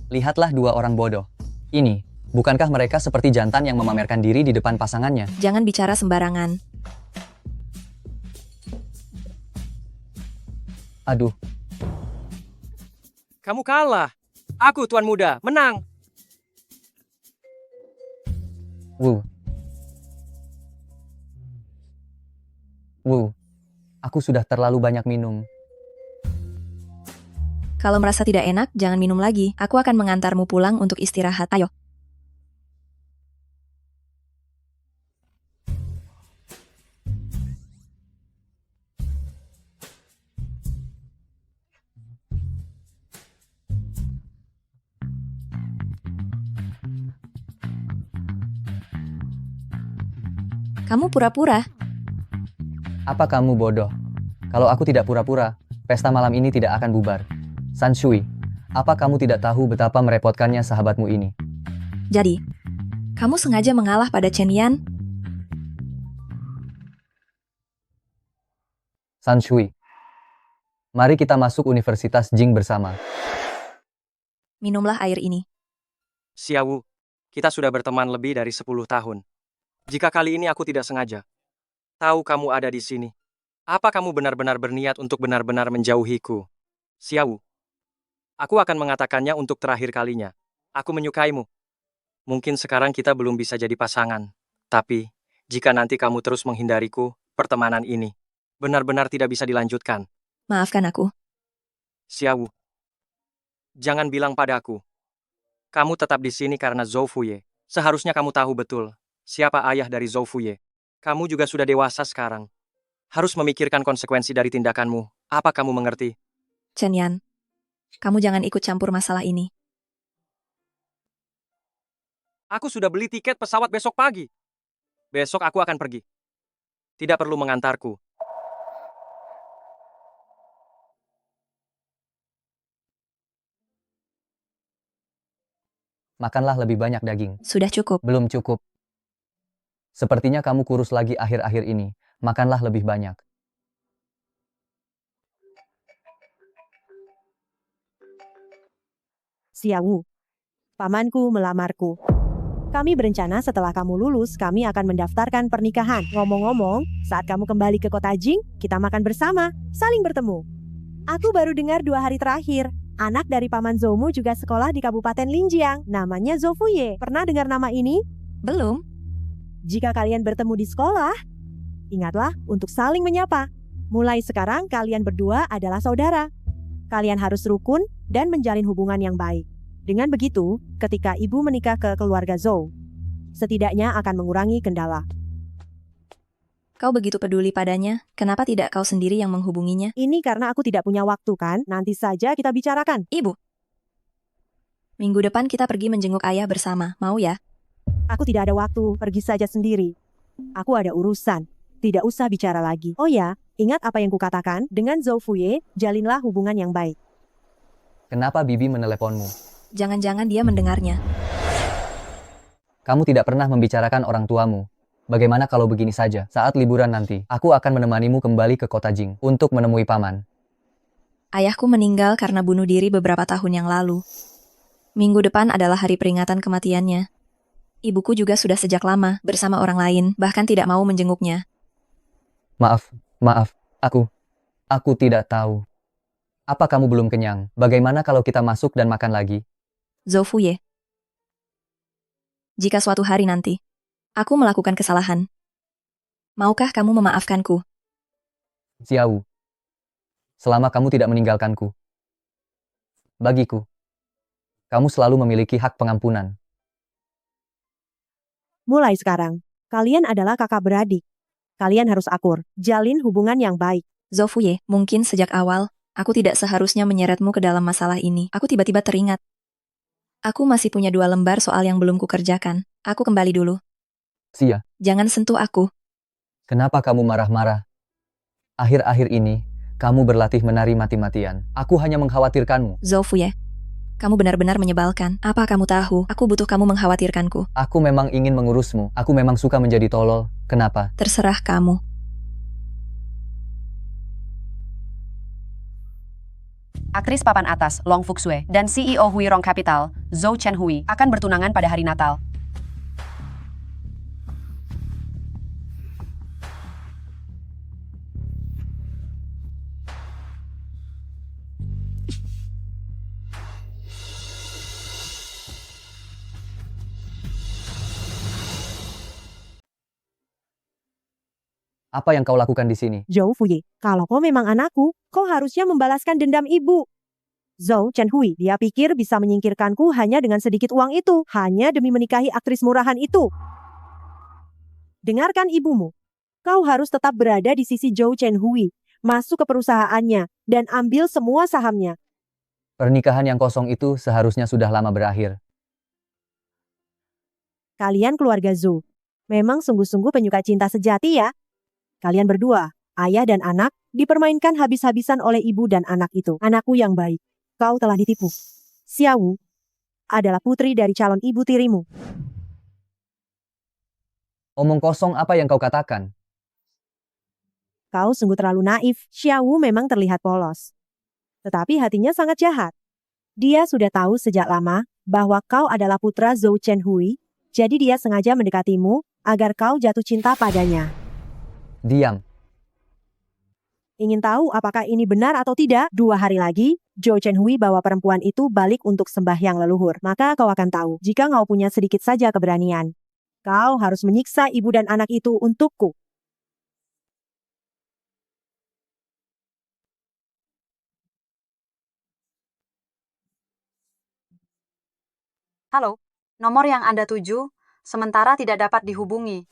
lihatlah dua orang bodoh. Ini, bukankah mereka seperti jantan yang memamerkan diri di depan pasangannya? Jangan bicara sembarangan. Aduh. Kamu kalah. Aku tuan muda, menang. Aku sudah terlalu banyak minum. Kalau merasa tidak enak, jangan minum lagi. Aku akan mengantarmu pulang untuk istirahat. Ayo. Kamu pura-pura. Apa kamu bodoh? Kalau aku tidak pura-pura, pesta malam ini tidak akan bubar. San Shui, apa kamu tidak tahu betapa merepotkannya sahabatmu ini? Jadi, kamu sengaja mengalah pada Chen Yan? San Shui, mari kita masuk Universitas Jing bersama. Minumlah air ini. Xiao, kita sudah berteman lebih dari 10 tahun. Jika kali ini aku tidak sengaja tahu kamu ada di sini, apa kamu benar-benar berniat untuk benar-benar menjauhiku? Xiao, aku akan mengatakannya untuk terakhir kalinya. Aku menyukaimu. Mungkin sekarang kita belum bisa jadi pasangan. Tapi, jika nanti kamu terus menghindariku, pertemanan ini benar-benar tidak bisa dilanjutkan. Maafkan aku. Xiao, jangan bilang padaku. Kamu tetap di sini karena Zhou Fuye. Seharusnya kamu tahu betul siapa ayah dari Zhou Fuye. Kamu juga sudah dewasa sekarang. Harus memikirkan konsekuensi dari tindakanmu. Apa kamu mengerti? Chen Yan, kamu jangan ikut campur masalah ini. Aku sudah beli tiket pesawat besok pagi. Besok aku akan pergi. Tidak perlu mengantarku. Makanlah lebih banyak daging. Sudah cukup. Belum cukup. Sepertinya kamu kurus lagi akhir-akhir ini. Makanlah lebih banyak. Xiao, pamanku melamarku. Kami berencana setelah kamu lulus, kami akan mendaftarkan pernikahan. Ngomong-ngomong, saat kamu kembali ke kota Jing, kita makan bersama, saling bertemu. Aku baru dengar 2 hari terakhir. Anak dari Paman Zoumu juga sekolah di Kabupaten Linjiang. Namanya Zhou Fuye. Pernah dengar nama ini? Belum. Jika kalian bertemu di sekolah, ingatlah untuk saling menyapa. Mulai sekarang kalian berdua adalah saudara. Kalian harus rukun dan menjalin hubungan yang baik. Dengan begitu, ketika ibu menikah ke keluarga Zhou, setidaknya akan mengurangi kendala. Kau begitu peduli padanya, kenapa tidak kau sendiri yang menghubunginya? Ini karena aku tidak punya waktu kan? Nanti saja kita bicarakan. Ibu. Minggu depan kita pergi menjenguk ayah bersama, mau ya? Aku tidak ada waktu, pergi saja sendiri. Aku ada urusan, tidak usah bicara lagi. Oh ya, ingat apa yang kukatakan, dengan Zhou Fuye, jalinlah hubungan yang baik. Kenapa Bibi meneleponmu? Jangan-jangan dia mendengarnya. Kamu tidak pernah membicarakan orang tuamu. Bagaimana kalau begini saja? Saat liburan nanti, aku akan menemanimu kembali ke kota Jing untuk menemui paman. Ayahku meninggal karena bunuh diri beberapa tahun yang lalu. Minggu depan adalah hari peringatan kematiannya. Ibuku juga sudah sejak lama bersama orang lain, bahkan tidak mau menjenguknya. Maaf, aku tidak tahu. Apa kamu belum kenyang? Bagaimana kalau kita masuk dan makan lagi? Zhou Fuye. Jika suatu hari nanti, aku melakukan kesalahan, maukah kamu memaafkanku? Xiao, selama kamu tidak meninggalkanku, bagiku, kamu selalu memiliki hak pengampunan. Mulai sekarang, kalian adalah kakak beradik. Kalian harus akur, jalin hubungan yang baik. Zhou Fuye, mungkin sejak awal, aku tidak seharusnya menyeretmu ke dalam masalah ini. Aku tiba-tiba teringat. Aku masih punya 2 lembar soal yang belum kukerjakan. Aku kembali dulu. Xia, Jangan sentuh aku. kenapa kamu marah-marah? Akhir-akhir ini, kamu berlatih menari mati-matian. Aku hanya mengkhawatirkanmu. Zhou Fuye, kamu benar-benar menyebalkan. Apa kamu tahu, aku butuh kamu mengkhawatirkanku. Aku memang ingin mengurusmu. Aku memang suka menjadi tolol. Kenapa? Terserah kamu. Aktris papan atas, Long Fuxue, dan CEO Huirong Capital, Zhou Chenhui, akan bertunangan pada hari Natal. Apa yang kau lakukan di sini? Zhou Fuye, kalau kau memang anakku, kau harusnya membalaskan dendam ibu. Zhou Chenhui, dia pikir bisa menyingkirkanku hanya dengan sedikit uang itu, hanya demi menikahi aktris murahan itu. Dengarkan ibumu. Kau harus tetap berada di sisi Zhou Chenhui, masuk ke perusahaannya, dan ambil semua sahamnya. Pernikahan yang kosong itu seharusnya sudah lama berakhir. Kalian keluarga Zhou, memang sungguh-sungguh penyuka cinta sejati ya. Kalian berdua, ayah dan anak, dipermainkan habis-habisan oleh ibu dan anak itu. Anakku yang baik, kau telah ditipu. Xiao adalah putri dari calon ibu tirimu. Omong kosong apa yang kau katakan? Kau sungguh terlalu naif. Xiao memang terlihat polos. Tetapi hatinya sangat jahat. Dia sudah tahu sejak lama bahwa kau adalah putra Zhou Chenhui, jadi dia sengaja mendekatimu agar kau jatuh cinta padanya. Diam. Ingin tahu apakah ini benar atau tidak? 2 hari lagi, Zhou Chenhui bawa perempuan itu balik untuk sembahyang leluhur. Maka kau akan tahu, jika kau punya sedikit saja keberanian, kau harus menyiksa ibu dan anak itu untukku. Halo, nomor yang Anda tuju, sementara tidak dapat dihubungi.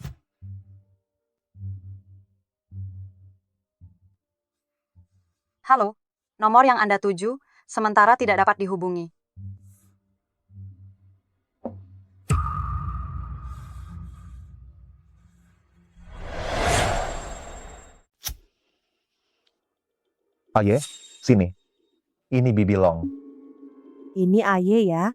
Halo, nomor yang Anda tuju, sementara tidak dapat dihubungi. Aye, sini. Ini Bibi Long. Ini Aye ya.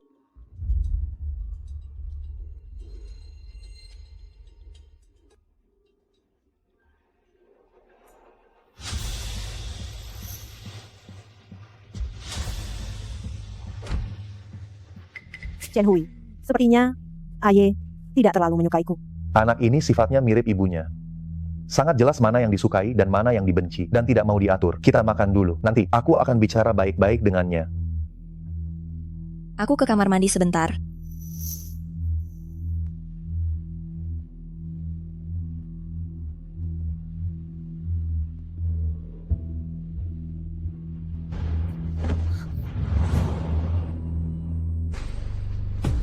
Chenhui, sepertinya Aye tidak terlalu menyukaiku. Anak ini sifatnya mirip ibunya. Sangat jelas mana yang disukai dan mana yang dibenci, dan tidak mau diatur. Kita makan dulu. Nanti, aku akan bicara baik-baik dengannya. Aku ke kamar mandi sebentar.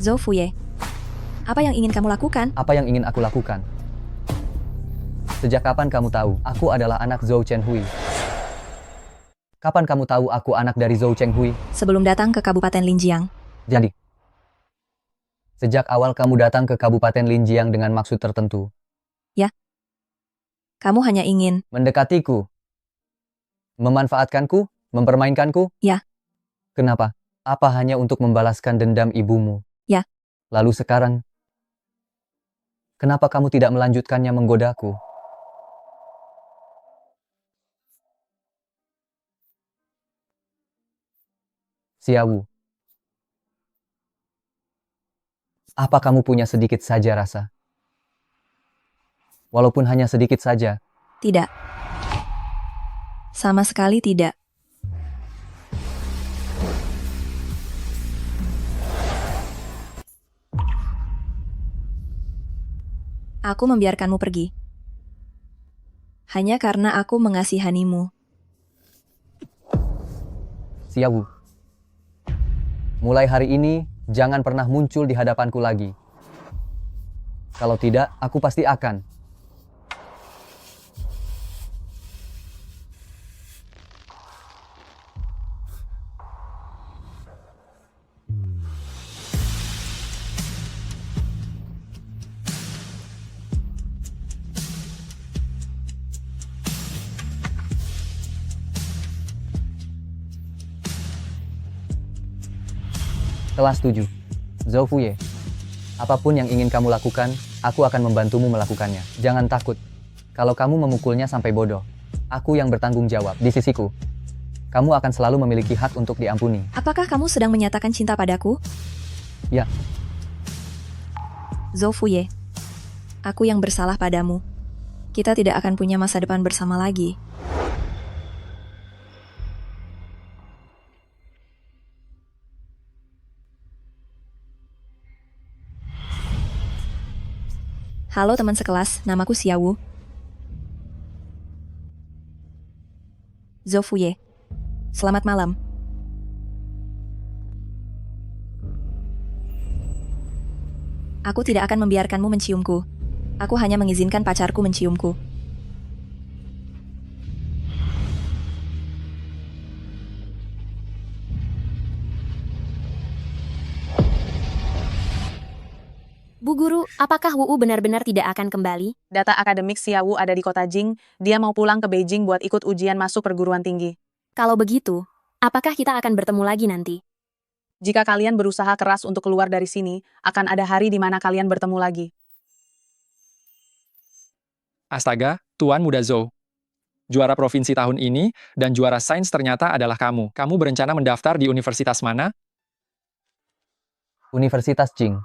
Zhou Fuye, apa yang ingin kamu lakukan? Apa yang ingin aku lakukan? Sejak kapan kamu tahu aku adalah anak Zhou Chenhui? Kapan kamu tahu aku anak dari Zhou Chenhui? Sebelum datang ke Kabupaten Linjiang. Jadi, sejak awal kamu datang ke Kabupaten Linjiang dengan maksud tertentu. Ya. Kamu hanya ingin Mendekatiku. Memanfaatkanku? Mempermainkanku? Ya. Kenapa? Apa hanya untuk membalaskan dendam ibumu? Ya. Lalu sekarang, kenapa kamu tidak melanjutkannya menggodaku? Xiaowu, apa kamu punya sedikit saja rasa? Walaupun hanya sedikit saja. Tidak. Sama sekali tidak. Aku membiarkanmu pergi. Hanya karena aku mengasihanimu. Xiaowu, mulai hari ini, jangan pernah muncul di hadapanku lagi. Kalau tidak, aku pasti akan. Kelas 7. Zhou Fuye. Apapun yang ingin kamu lakukan, aku akan membantumu melakukannya. Jangan takut. Kalau kamu memukulnya sampai bodoh, aku yang bertanggung jawab di sisiku. Kamu akan selalu memiliki hak untuk diampuni. Apakah kamu sedang menyatakan cinta padaku? Ya. Zhou Fuye. Aku yang bersalah padamu. Kita tidak akan punya masa depan bersama lagi. Halo teman sekelas, namaku Xiaowu. Zhou Fuye. Selamat malam. Aku tidak akan membiarkanmu menciumku. Aku hanya mengizinkan pacarku menciumku. Bu Guru, apakah Wu benar-benar tidak akan kembali? Data akademik Xiaowu ada di kota Jing, dia mau pulang ke Beijing buat ikut ujian masuk perguruan tinggi. Kalau begitu, apakah kita akan bertemu lagi nanti? Jika kalian berusaha keras untuk keluar dari sini, akan ada hari di mana kalian bertemu lagi. Astaga, Tuan Muda Zhou. Juara provinsi tahun ini dan juara sains ternyata adalah kamu. Kamu berencana mendaftar di universitas mana? Universitas Jing.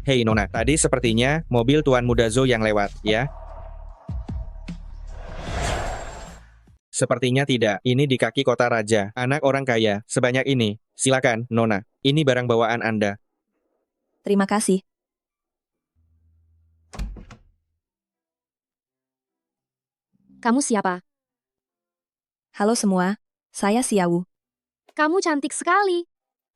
Hei Nona, tadi sepertinya mobil Tuan Muda Zhou yang lewat, ya? Sepertinya tidak, ini di kaki kota raja, anak orang kaya, sebanyak ini. Silakan, Nona, ini barang bawaan Anda. Terima kasih. Kamu siapa? Halo semua, saya Xiaowu. Kamu cantik sekali.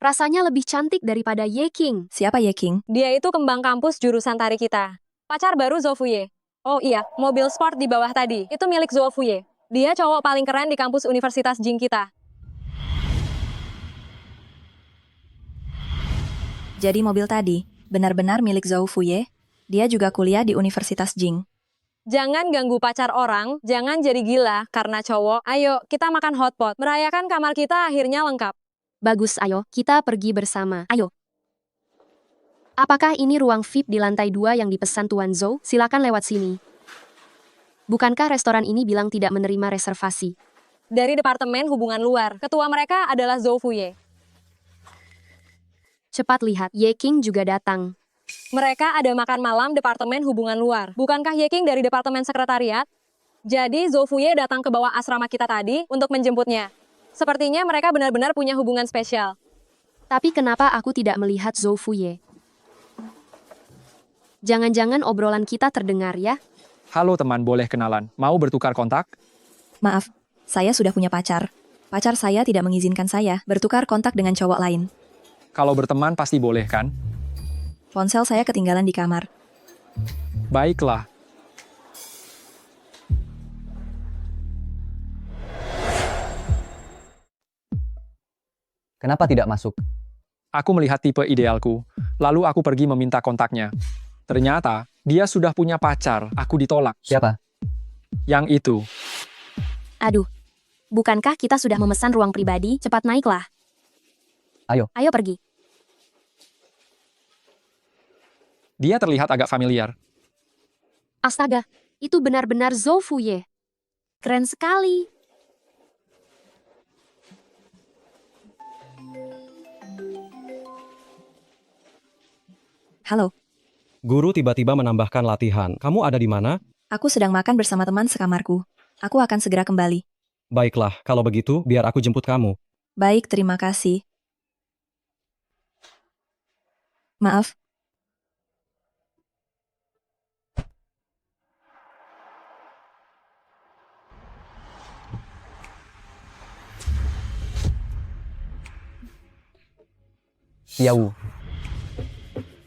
Rasanya lebih cantik daripada Ye King. Siapa Ye King? Dia itu kembang kampus jurusan tari kita. Pacar baru Zhou Fuye. Oh iya, mobil sport di bawah tadi. Itu milik Zhou Fuye. Dia cowok paling keren di kampus Universitas Jing kita. Jadi mobil tadi, benar-benar milik Zhou Fuye? Dia juga kuliah di Universitas Jing. Jangan ganggu pacar orang, jangan jadi gila karena cowok. Ayo, kita makan hotpot. Merayakan kamar kita akhirnya lengkap. Bagus, ayo, kita pergi bersama. Ayo. Apakah ini ruang VIP di lantai 2 yang dipesan Tuan Zhou? Silakan lewat sini. Bukankah restoran ini bilang tidak menerima reservasi? Dari Departemen Hubungan Luar. Ketua mereka adalah Zhou Fuye. Cepat lihat, Ye King juga datang. Mereka ada makan malam Departemen Hubungan Luar. Bukankah Ye King dari Departemen Sekretariat? Jadi Zhou Fuye datang ke bawah asrama kita tadi untuk menjemputnya. Sepertinya mereka benar-benar punya hubungan spesial. Tapi kenapa aku tidak melihat Zhou Fuye? Jangan-jangan obrolan kita terdengar ya? Halo teman, boleh kenalan? Mau bertukar kontak? Maaf, saya sudah punya pacar. Pacar saya tidak mengizinkan saya bertukar kontak dengan cowok lain. Kalau berteman pasti boleh kan? Ponsel saya ketinggalan di kamar. Baiklah. Kenapa tidak masuk? Aku melihat tipe idealku, lalu aku pergi meminta kontaknya. Ternyata, dia sudah punya pacar, aku ditolak. Siapa? Yang itu. Aduh, bukankah kita sudah memesan ruang pribadi? Cepat naiklah. Ayo. Ayo pergi. Dia terlihat agak familiar. Astaga, itu benar-benar Zhou Fuye. Keren sekali. Halo, Guru tiba-tiba menambahkan latihan. Kamu ada di mana? aku sedang makan bersama teman sekamarku. Aku akan segera kembali. Baiklah, kalau begitu, biar aku jemput kamu. Baik, terima kasih. Maaf, Xiaowu,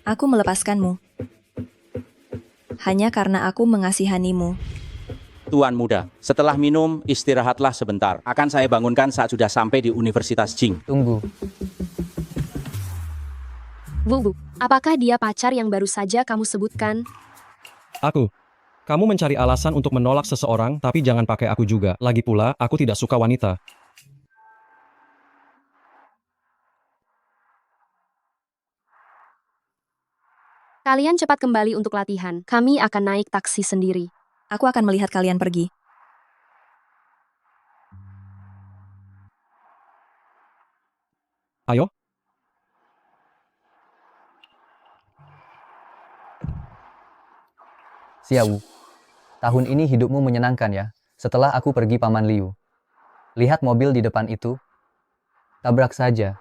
aku melepaskanmu. Hanya karena aku mengasihanimu. Tuan muda, setelah minum, istirahatlah sebentar. Akan saya bangunkan saat sudah sampai di Universitas Jing. Tunggu. Wu, apakah dia pacar yang baru saja kamu sebutkan? Aku. Kamu mencari alasan untuk menolak seseorang, tapi jangan pakai aku juga. Lagi pula, aku tidak suka wanita. Kalian cepat kembali untuk latihan. Kami akan naik taksi sendiri. Aku akan melihat kalian pergi. Ayo. Xiaowu, tahun ini hidupmu menyenangkan ya, setelah aku pergi Paman Liu. Lihat mobil di depan itu. Tabrak saja.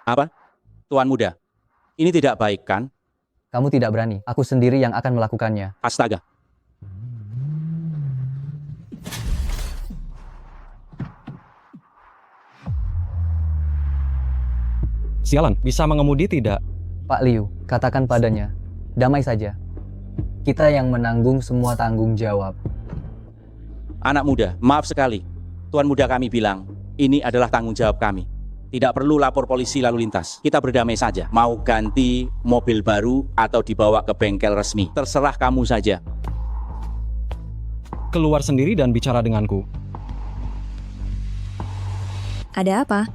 Apa? Tuan muda, ini tidak baik kan? Kamu tidak berani, aku sendiri yang akan melakukannya. Astaga. Sialan, bisa mengemudi tidak? Pak Liu, katakan padanya, damai saja. Kita yang menanggung semua tanggung jawab. Anak muda, maaf sekali. Tuan muda kami bilang, ini adalah tanggung jawab kami. Tidak perlu lapor polisi lalu lintas. Kita berdamai saja. Mau ganti mobil baru atau dibawa ke bengkel resmi. Terserah kamu saja. Keluar sendiri dan bicara denganku. Ada apa?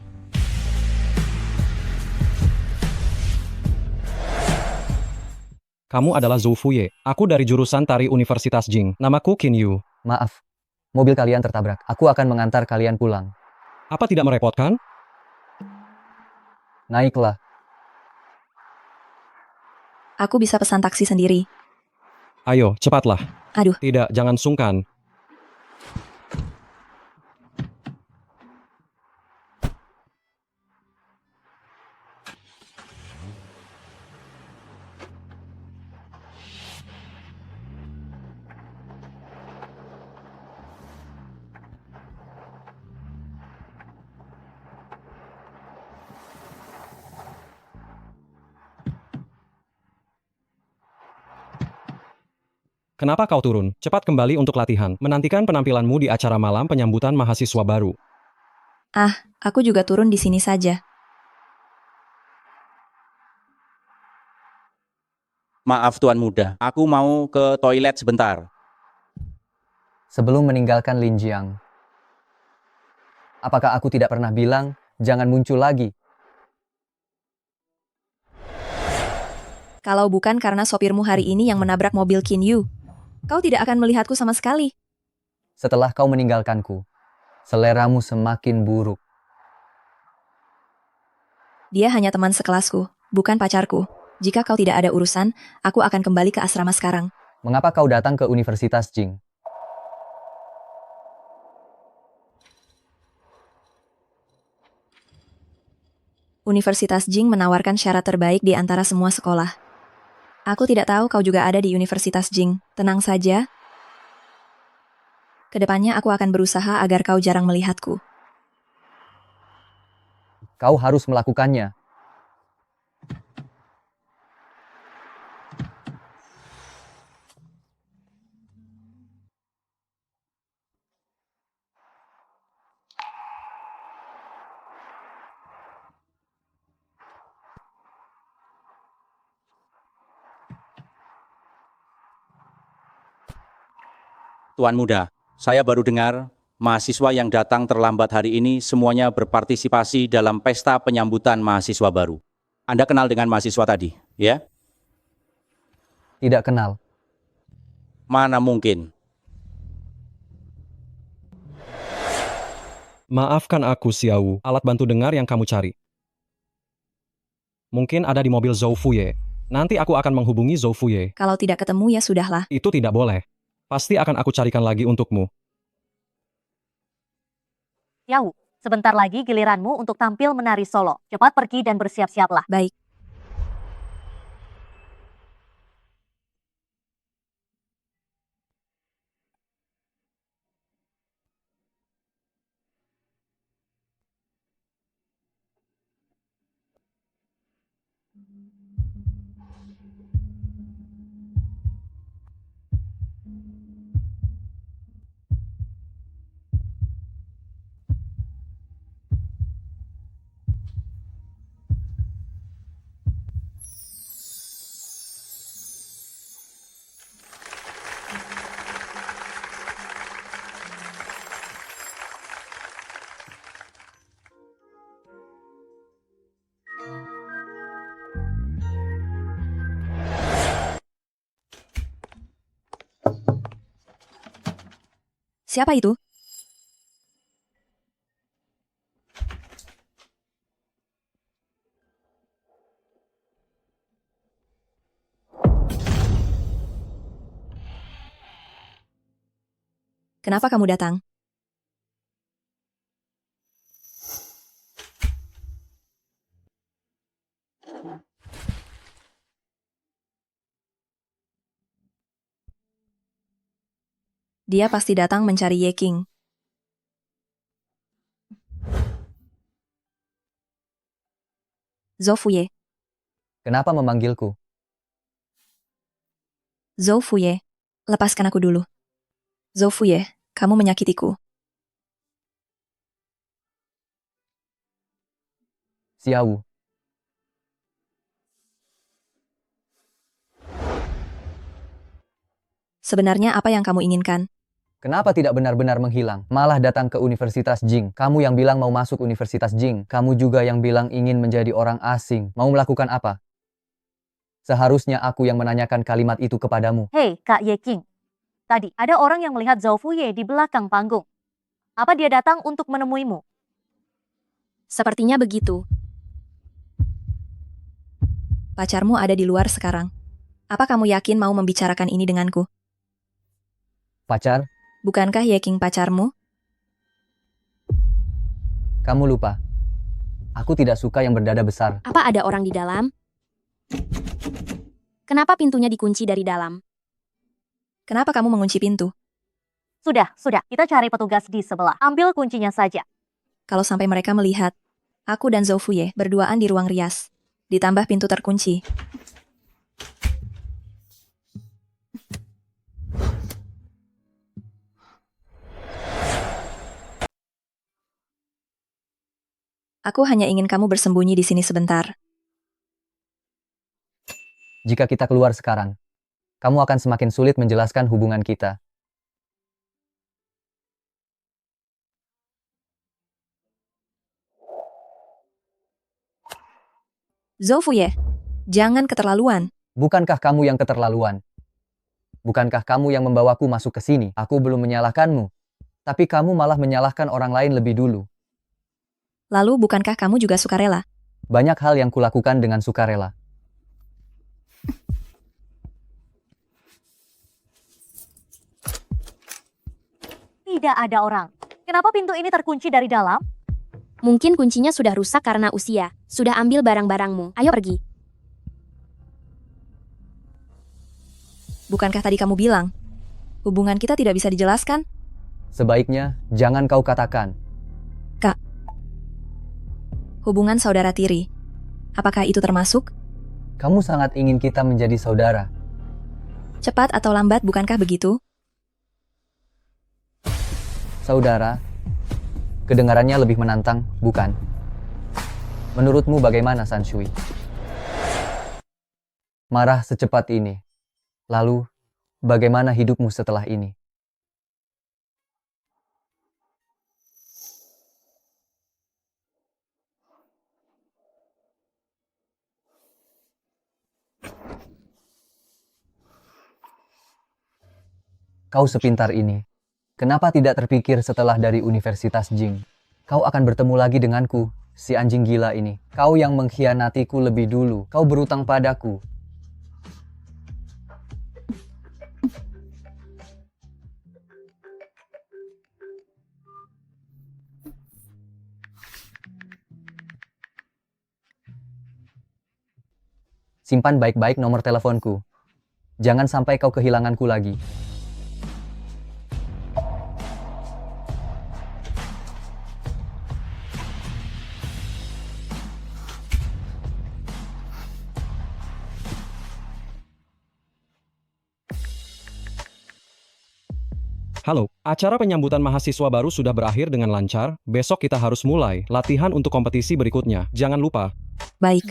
Kamu adalah Zhou Fuye. Aku dari jurusan tari Universitas Jing. Namaku Qin Yu. Maaf, mobil kalian tertabrak. Aku akan mengantar kalian pulang. Apa tidak merepotkan? Naiklah. Aku bisa pesan taksi sendiri. Ayo, cepatlah. Aduh. Tidak, jangan sungkan. Kenapa kau turun? Cepat kembali untuk latihan. Menantikan penampilanmu di acara malam penyambutan mahasiswa baru. Ah, aku juga turun di sini saja. Maaf tuan muda, aku mau ke toilet sebentar. Sebelum meninggalkan Linjiang, apakah aku tidak pernah bilang, jangan muncul lagi? Kalau bukan karena sopirmu hari ini yang menabrak mobil Qin Yu, kau tidak akan melihatku sama sekali. Setelah kau meninggalkanku, seleramu semakin buruk. Dia hanya teman sekelasku, bukan pacarku. Jika kau tidak ada urusan, aku akan kembali ke asrama sekarang. Mengapa kau datang ke Universitas Jing? Universitas Jing menawarkan syarat terbaik di antara semua sekolah. Aku tidak tahu kau juga ada di Universitas Jing. Tenang saja. Kedepannya aku akan berusaha agar kau jarang melihatku. Kau harus melakukannya. Tuan Muda, saya baru dengar mahasiswa yang datang terlambat hari ini semuanya berpartisipasi dalam pesta penyambutan mahasiswa baru. Anda kenal dengan mahasiswa tadi, ya? Tidak kenal. Mana mungkin? Maafkan aku, Xiao, alat bantu dengar yang kamu cari. Mungkin ada di mobil Zhou Fuye. Nanti aku akan menghubungi Zhou Fuye. Kalau tidak ketemu ya sudahlah. Itu tidak boleh. Pasti akan aku carikan lagi untukmu. Xiao, sebentar lagi giliranmu untuk tampil menari solo. Cepat pergi dan bersiap-siaplah. Baik. Siapa itu? Kenapa kamu datang? Dia pasti datang mencari Ye King. Zhou Fuye. Kenapa memanggilku? Zhou Fuye, lepaskan aku dulu. Zhou Fuye, kamu menyakitiku. Xiao. Sebenarnya apa yang kamu inginkan? Kenapa tidak benar-benar menghilang? Malah datang ke Universitas Jing. Kamu yang bilang mau masuk Universitas Jing. Kamu juga yang bilang ingin menjadi orang asing. Mau melakukan apa? Seharusnya aku yang menanyakan kalimat itu kepadamu. Hei, Kak Ye King. Tadi ada orang yang melihat Zhou Fuye di belakang panggung. Apa dia datang untuk menemuimu? Sepertinya begitu. Pacarmu ada di luar sekarang. Apa kamu yakin mau membicarakan ini denganku? Pacar? Bukankah Ye King pacarmu? Kamu lupa. Aku tidak suka yang berdada besar. Apa ada orang di dalam? Kenapa pintunya dikunci dari dalam? Kenapa kamu mengunci pintu? Sudah. Kita cari petugas di sebelah. Ambil kuncinya saja. Kalau sampai mereka melihat, aku dan Zhou Fuye berduaan di ruang rias. Ditambah pintu terkunci. Aku hanya ingin kamu bersembunyi di sini sebentar. Jika kita keluar sekarang, kamu akan semakin sulit menjelaskan hubungan kita. Zhou Fuye, jangan keterlaluan. Bukankah kamu yang keterlaluan? Bukankah kamu yang membawaku masuk ke sini? Aku belum menyalahkanmu. Tapi kamu malah menyalahkan orang lain lebih dulu. Lalu bukankah kamu juga sukarela? Banyak hal yang kulakukan dengan sukarela. Tidak ada orang. Kenapa pintu ini terkunci dari dalam? Mungkin kuncinya sudah rusak karena usia. Sudah ambil barang-barangmu. Ayo pergi. Bukankah tadi kamu bilang, hubungan kita tidak bisa dijelaskan? Sebaiknya jangan kau katakan. Kak, hubungan saudara tiri. Apakah itu termasuk? Kamu sangat ingin kita menjadi saudara. Cepat atau lambat, bukankah begitu? Saudara, kedengarannya lebih menantang, bukan? Menurutmu bagaimana, Sanshui? Marah secepat ini. Lalu, bagaimana hidupmu setelah ini? Kau sepintar ini. Kenapa tidak terpikir setelah dari Universitas Jing? Kau akan bertemu lagi denganku, si anjing gila ini. Kau yang mengkhianatiku lebih dulu. Kau berutang padaku. Simpan baik-baik nomor teleponku. Jangan sampai kau kehilanganku lagi. Halo, acara penyambutan mahasiswa baru sudah berakhir dengan lancar. Besok kita harus mulai latihan untuk kompetisi berikutnya. Jangan lupa. Baik.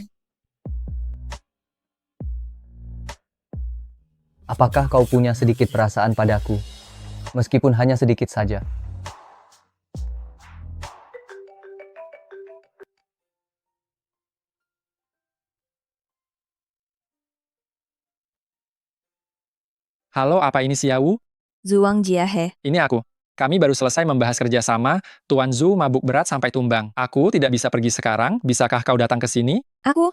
Apakah kau punya sedikit perasaan padaku? Meskipun hanya sedikit saja. Halo, apa ini Xiaowu? Zhuang Jiahe. Ini aku. Kami baru selesai membahas kerjasama. Tuan Zhu mabuk berat sampai tumbang. Aku tidak bisa pergi sekarang. Bisakah kau datang ke sini? Aku?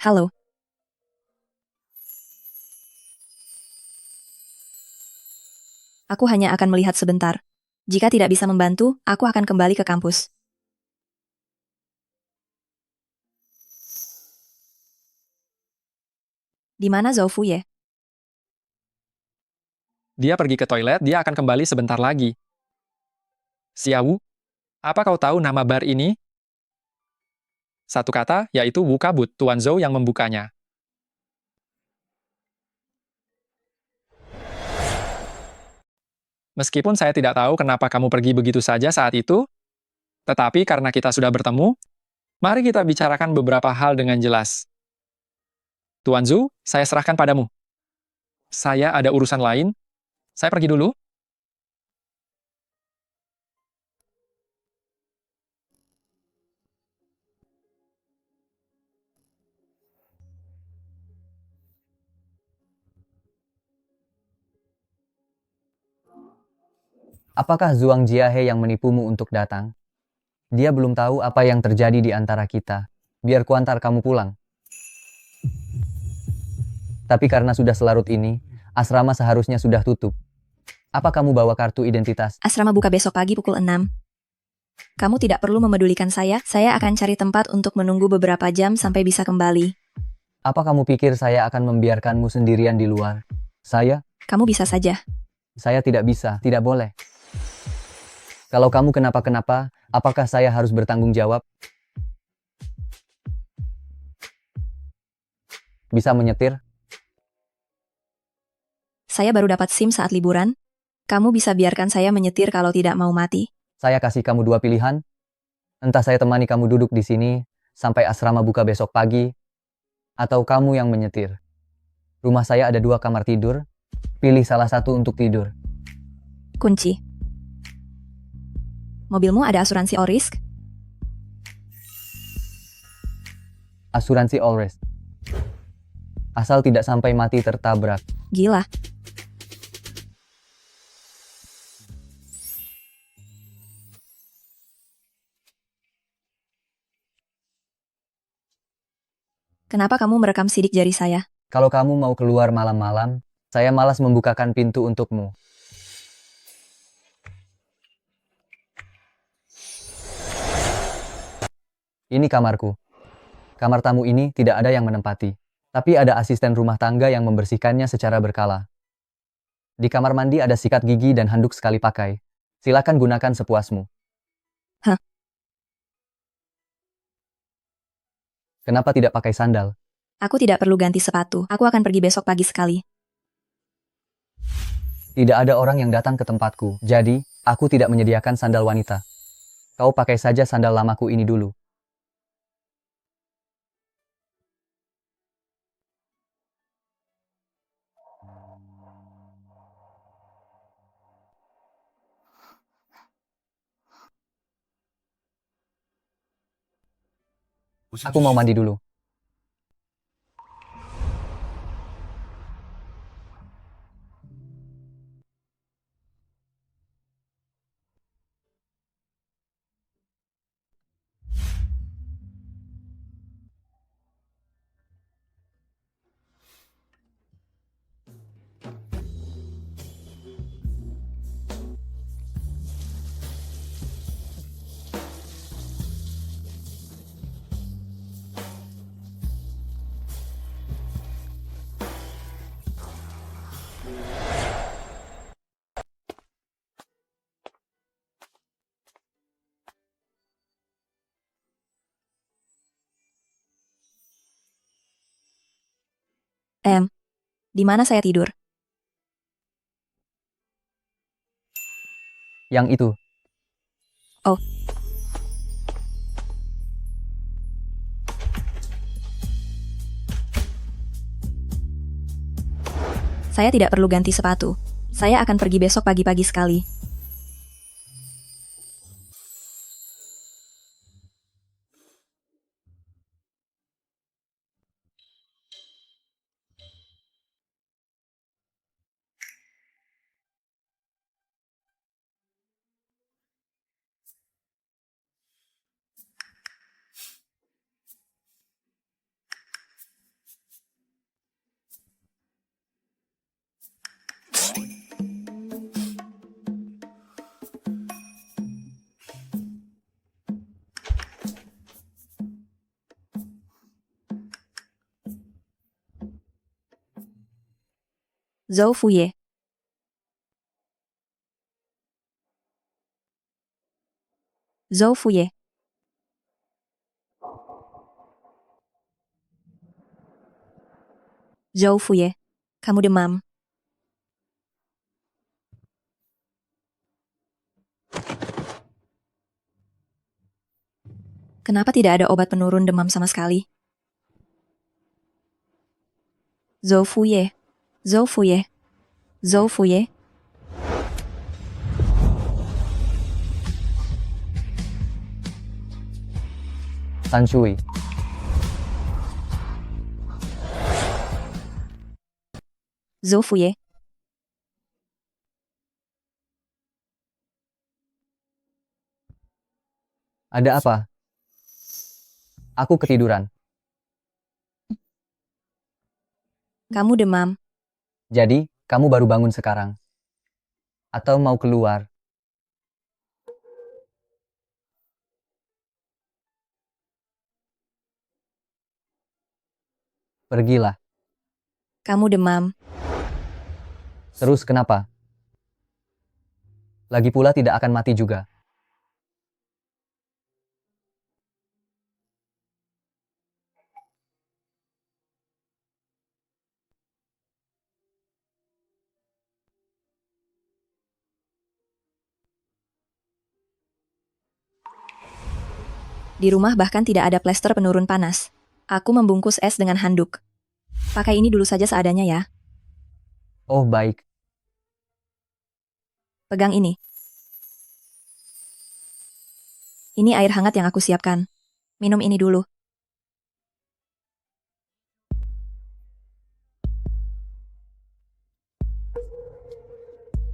Halo. Aku hanya akan melihat sebentar. Jika tidak bisa membantu, aku akan kembali ke kampus. Di mana Zhou Fuye? Dia pergi ke toilet, dia akan kembali sebentar lagi. Xiaowu, apa kau tahu nama bar ini? Satu kata, yaitu Wukabut, Tuan Zhou yang membukanya. Meskipun saya tidak tahu kenapa kamu pergi begitu saja saat itu, tetapi karena kita sudah bertemu, mari kita bicarakan beberapa hal dengan jelas. Tuan Zhu, saya serahkan padamu. Saya ada urusan lain. Saya pergi dulu. Apakah Zhuang Jiahe yang menipumu untuk datang? Dia belum tahu apa yang terjadi di antara kita. Biar kuantar kamu pulang. Tapi karena sudah selarut ini, asrama seharusnya sudah tutup. Apa kamu bawa kartu identitas? Asrama buka besok pagi pukul 6. Kamu tidak perlu memedulikan saya akan cari tempat untuk menunggu beberapa jam sampai bisa kembali. Apa kamu pikir saya akan membiarkanmu sendirian di luar? Kamu bisa saja. Saya tidak bisa, tidak boleh. Kalau kamu kenapa-kenapa, apakah saya harus bertanggung jawab? Bisa menyetir? Saya baru dapat SIM saat liburan. Kamu bisa biarkan saya menyetir kalau tidak mau mati. Saya kasih kamu dua pilihan. Entah saya temani kamu duduk di sini sampai asrama buka besok pagi, atau kamu yang menyetir. Rumah saya ada 2 kamar tidur. Pilih salah satu untuk tidur. Kunci. Mobilmu ada asuransi all risk? Asuransi all risk. Asal tidak sampai mati tertabrak. Gila. Kenapa kamu merekam sidik jari saya? Kalau kamu mau keluar malam-malam, saya malas membukakan pintu untukmu. Ini kamarku. Kamar tamu ini tidak ada yang menempati, tapi ada asisten rumah tangga yang membersihkannya secara berkala. Di kamar mandi ada sikat gigi dan handuk sekali pakai. Silakan gunakan sepuasmu. Hah? Kenapa tidak pakai sandal? Aku tidak perlu ganti sepatu. Aku akan pergi besok pagi sekali. Tidak ada orang yang datang ke tempatku, jadi aku tidak menyediakan sandal wanita. Kau pakai saja sandal lamaku ini dulu. Aku mau mandi dulu. Di mana saya tidur? Yang itu. Oh. Saya tidak perlu ganti sepatu. Saya akan pergi besok pagi-pagi sekali. Zhou Fuye. Zhou Fuye. Zhou Fuye, kamu demam. Kenapa tidak ada obat penurun demam sama sekali? Zhou Fuye. Zhou Fuye. Zhou Fuye. Sanshui. Zhou Fuye. Ada apa? Aku ketiduran. Kamu demam. Jadi, kamu baru bangun sekarang? Atau mau keluar? Pergilah. Kamu demam. Terus kenapa? Lagi pula tidak akan mati juga. Di rumah bahkan tidak ada plester penurun panas. Aku membungkus es dengan handuk. Pakai ini dulu saja seadanya ya. Oh, baik. Pegang ini. Ini air hangat yang aku siapkan. Minum ini dulu.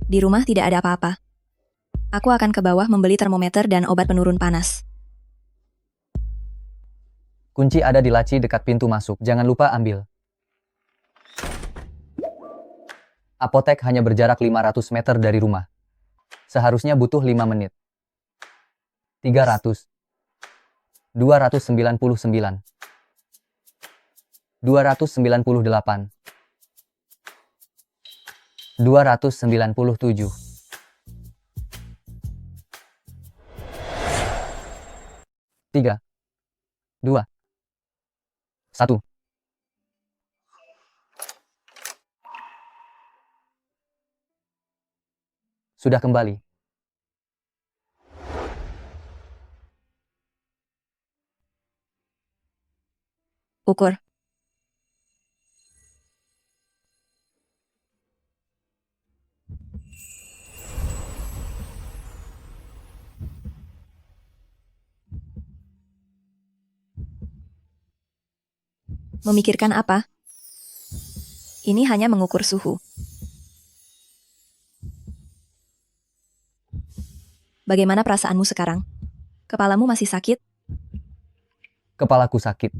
Di rumah tidak ada apa-apa. Aku akan ke bawah membeli termometer dan obat penurun panas. Kunci ada di laci dekat pintu masuk. Jangan lupa ambil. Apotek hanya berjarak 500 meter dari rumah. Seharusnya butuh 5 menit. 300. 299. 298. 297. 3, 2, 1. Sudah kembali. Ukur. Memikirkan apa? Ini hanya mengukur suhu. Bagaimana perasaanmu sekarang? Kepalamu masih sakit? Kepalaku sakit.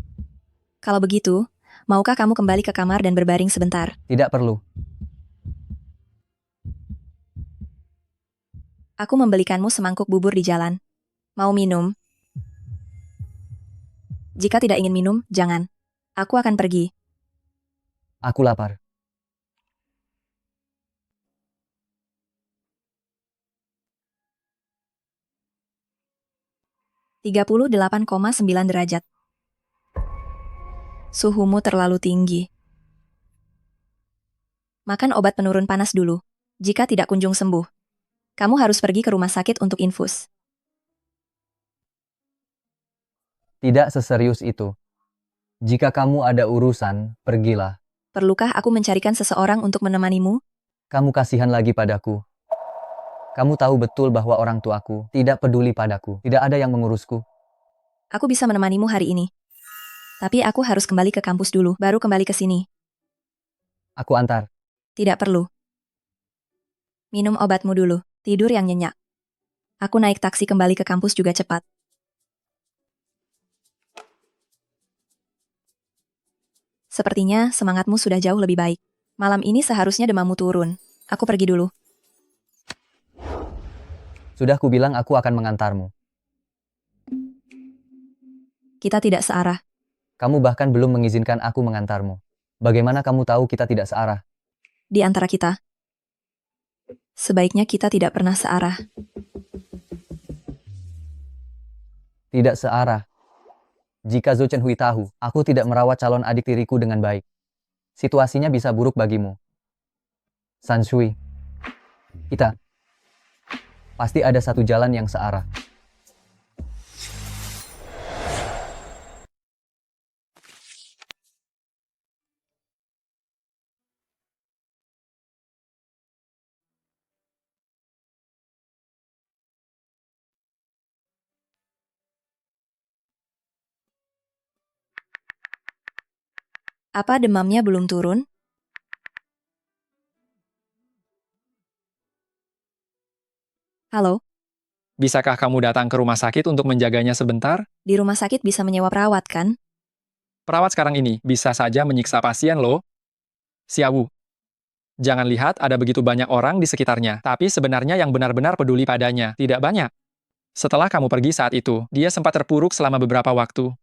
Kalau begitu, maukah kamu kembali ke kamar dan berbaring sebentar? Tidak perlu. Aku membelikanmu semangkuk bubur di jalan. Mau minum? Jika tidak ingin minum, jangan. Aku akan pergi. Aku lapar. (38,9 derajat). Suhumu terlalu tinggi. Makan obat penurun panas dulu. Jika tidak kunjung sembuh, kamu harus pergi ke rumah sakit untuk infus. Tidak seserius itu. Jika kamu ada urusan, pergilah. Perlukah aku mencarikan seseorang untuk menemanimu? Kamu kasihan lagi padaku. Kamu tahu betul bahwa orang tuaku tidak peduli padaku. Tidak ada yang mengurusku. Aku bisa menemanimu hari ini. Tapi aku harus kembali ke kampus dulu, baru kembali ke sini. Aku antar. Tidak perlu. Minum obatmu dulu, tidur yang nyenyak. Aku naik taksi kembali ke kampus juga cepat. Sepertinya semangatmu sudah jauh lebih baik. Malam ini seharusnya demammu turun. Aku pergi dulu. Sudah kubilang aku akan mengantarmu. Kita tidak searah. Kamu bahkan belum mengizinkan aku mengantarmu. Bagaimana kamu tahu kita tidak searah? Di antara kita, sebaiknya kita tidak pernah searah. Tidak searah. Jika Zhou Chenhui tahu, aku tidak merawat calon adik tiriku dengan baik. Situasinya bisa buruk bagimu. Sanshui, kita pasti ada satu jalan yang searah. Apa demamnya belum turun? Halo, Bisakah kamu datang ke rumah sakit untuk menjaganya sebentar? di rumah sakit bisa menyewa perawat kan? Perawat sekarang ini bisa saja menyiksa pasien loh. Xiaowu, jangan lihat ada begitu banyak orang di sekitarnya, tapi sebenarnya yang benar-benar peduli padanya tidak banyak. Setelah kamu pergi saat itu, dia sempat terpuruk selama beberapa waktu.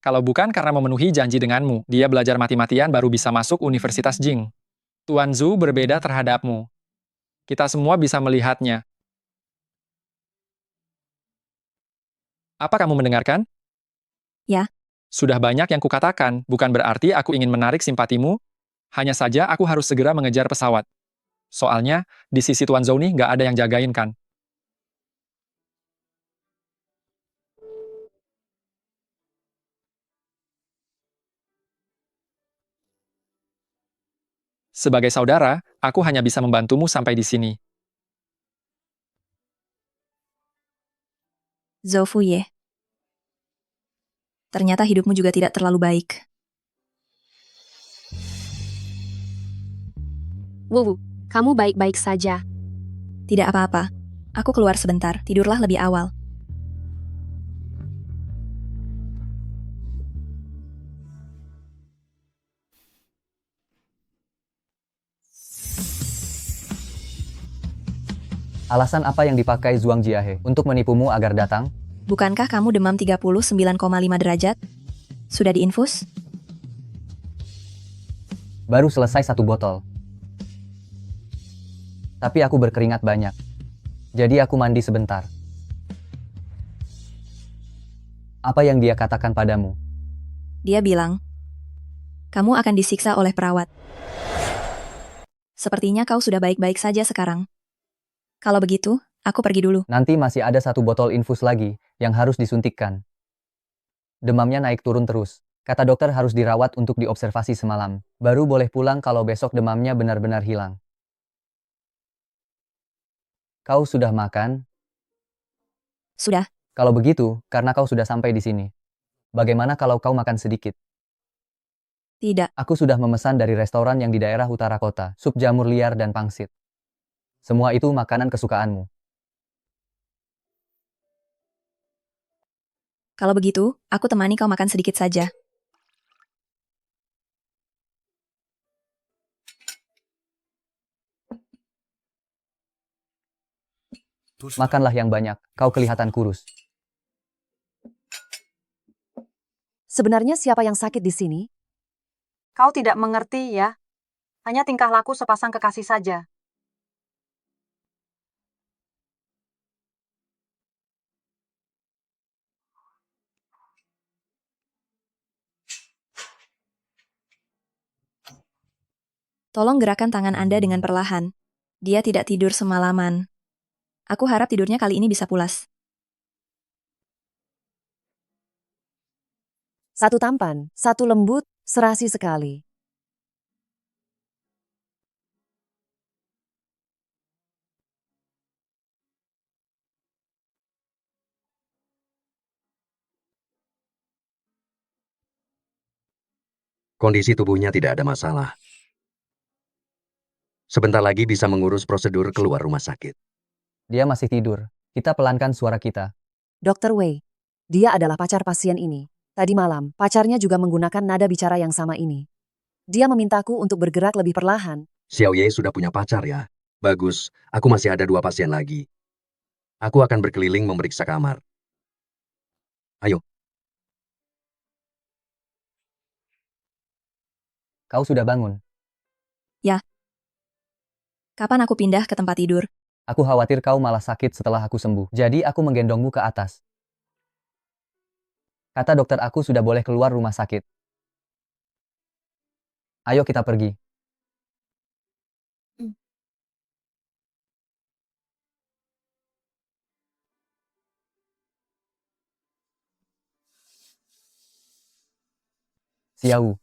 Kalau bukan karena memenuhi janji denganmu, dia belajar mati-matian baru bisa masuk Universitas Jing. Tuan Zhu berbeda terhadapmu. Kita semua bisa melihatnya. Apa kamu mendengarkan? Ya. Sudah banyak yang kukatakan, bukan berarti aku ingin menarik simpatimu, hanya saja aku harus segera mengejar pesawat. Soalnya, di sisi Tuan Zhou nih nggak ada yang jagain kan. Sebagai saudara, aku hanya bisa membantumu sampai di sini. Zhou Fuye. Ternyata hidupmu juga tidak terlalu baik. Wu, kamu baik-baik saja. Tidak apa-apa. Aku keluar sebentar, tidurlah lebih awal. Alasan apa yang dipakai Zhuang Jiahe untuk menipumu agar datang? Bukankah kamu demam 39,5 derajat? Sudah diinfus? Baru selesai 1 botol. Tapi aku berkeringat banyak. Jadi aku mandi sebentar. Apa yang dia katakan padamu? Dia bilang, kamu akan disiksa oleh perawat. Sepertinya kau sudah baik-baik saja sekarang. Kalau begitu, aku pergi dulu. Nanti masih ada 1 botol infus lagi yang harus disuntikkan. Demamnya naik turun terus. Kata dokter harus dirawat untuk diobservasi semalam. Baru boleh pulang kalau besok demamnya benar-benar hilang. Kau sudah makan? Sudah. Kalau begitu, karena kau sudah sampai di sini. Bagaimana kalau kau makan sedikit? Tidak. Aku sudah memesan dari restoran yang di daerah utara kota, sup jamur liar dan pangsit. Semua itu makanan kesukaanmu. Kalau begitu, aku temani kau makan sedikit saja. Makanlah yang banyak, kau kelihatan kurus. Sebenarnya siapa yang sakit di sini? Kau tidak mengerti ya? Hanya tingkah laku sepasang kekasih saja. Tolong gerakan tangan Anda dengan perlahan. Dia tidak tidur semalaman. Aku harap tidurnya kali ini bisa pulas. 1 tampan, 1 lembut, serasi sekali. Kondisi tubuhnya tidak ada masalah. Sebentar lagi bisa mengurus prosedur keluar rumah sakit. Dia masih tidur. Kita pelankan suara kita. Dr. Wei, dia adalah pacar pasien ini. Tadi malam, pacarnya juga menggunakan nada bicara yang sama ini. Dia memintaku untuk bergerak lebih perlahan. Xiao Ye sudah punya pacar ya? Bagus, aku masih ada 2 pasien lagi. Aku akan berkeliling memeriksa kamar. Ayo. Kau sudah bangun? Ya. Kapan aku pindah ke tempat tidur? Aku khawatir kau malah sakit setelah aku sembuh. Jadi aku menggendongmu ke atas. Kata dokter aku sudah boleh keluar rumah sakit. Ayo kita pergi. Xiao.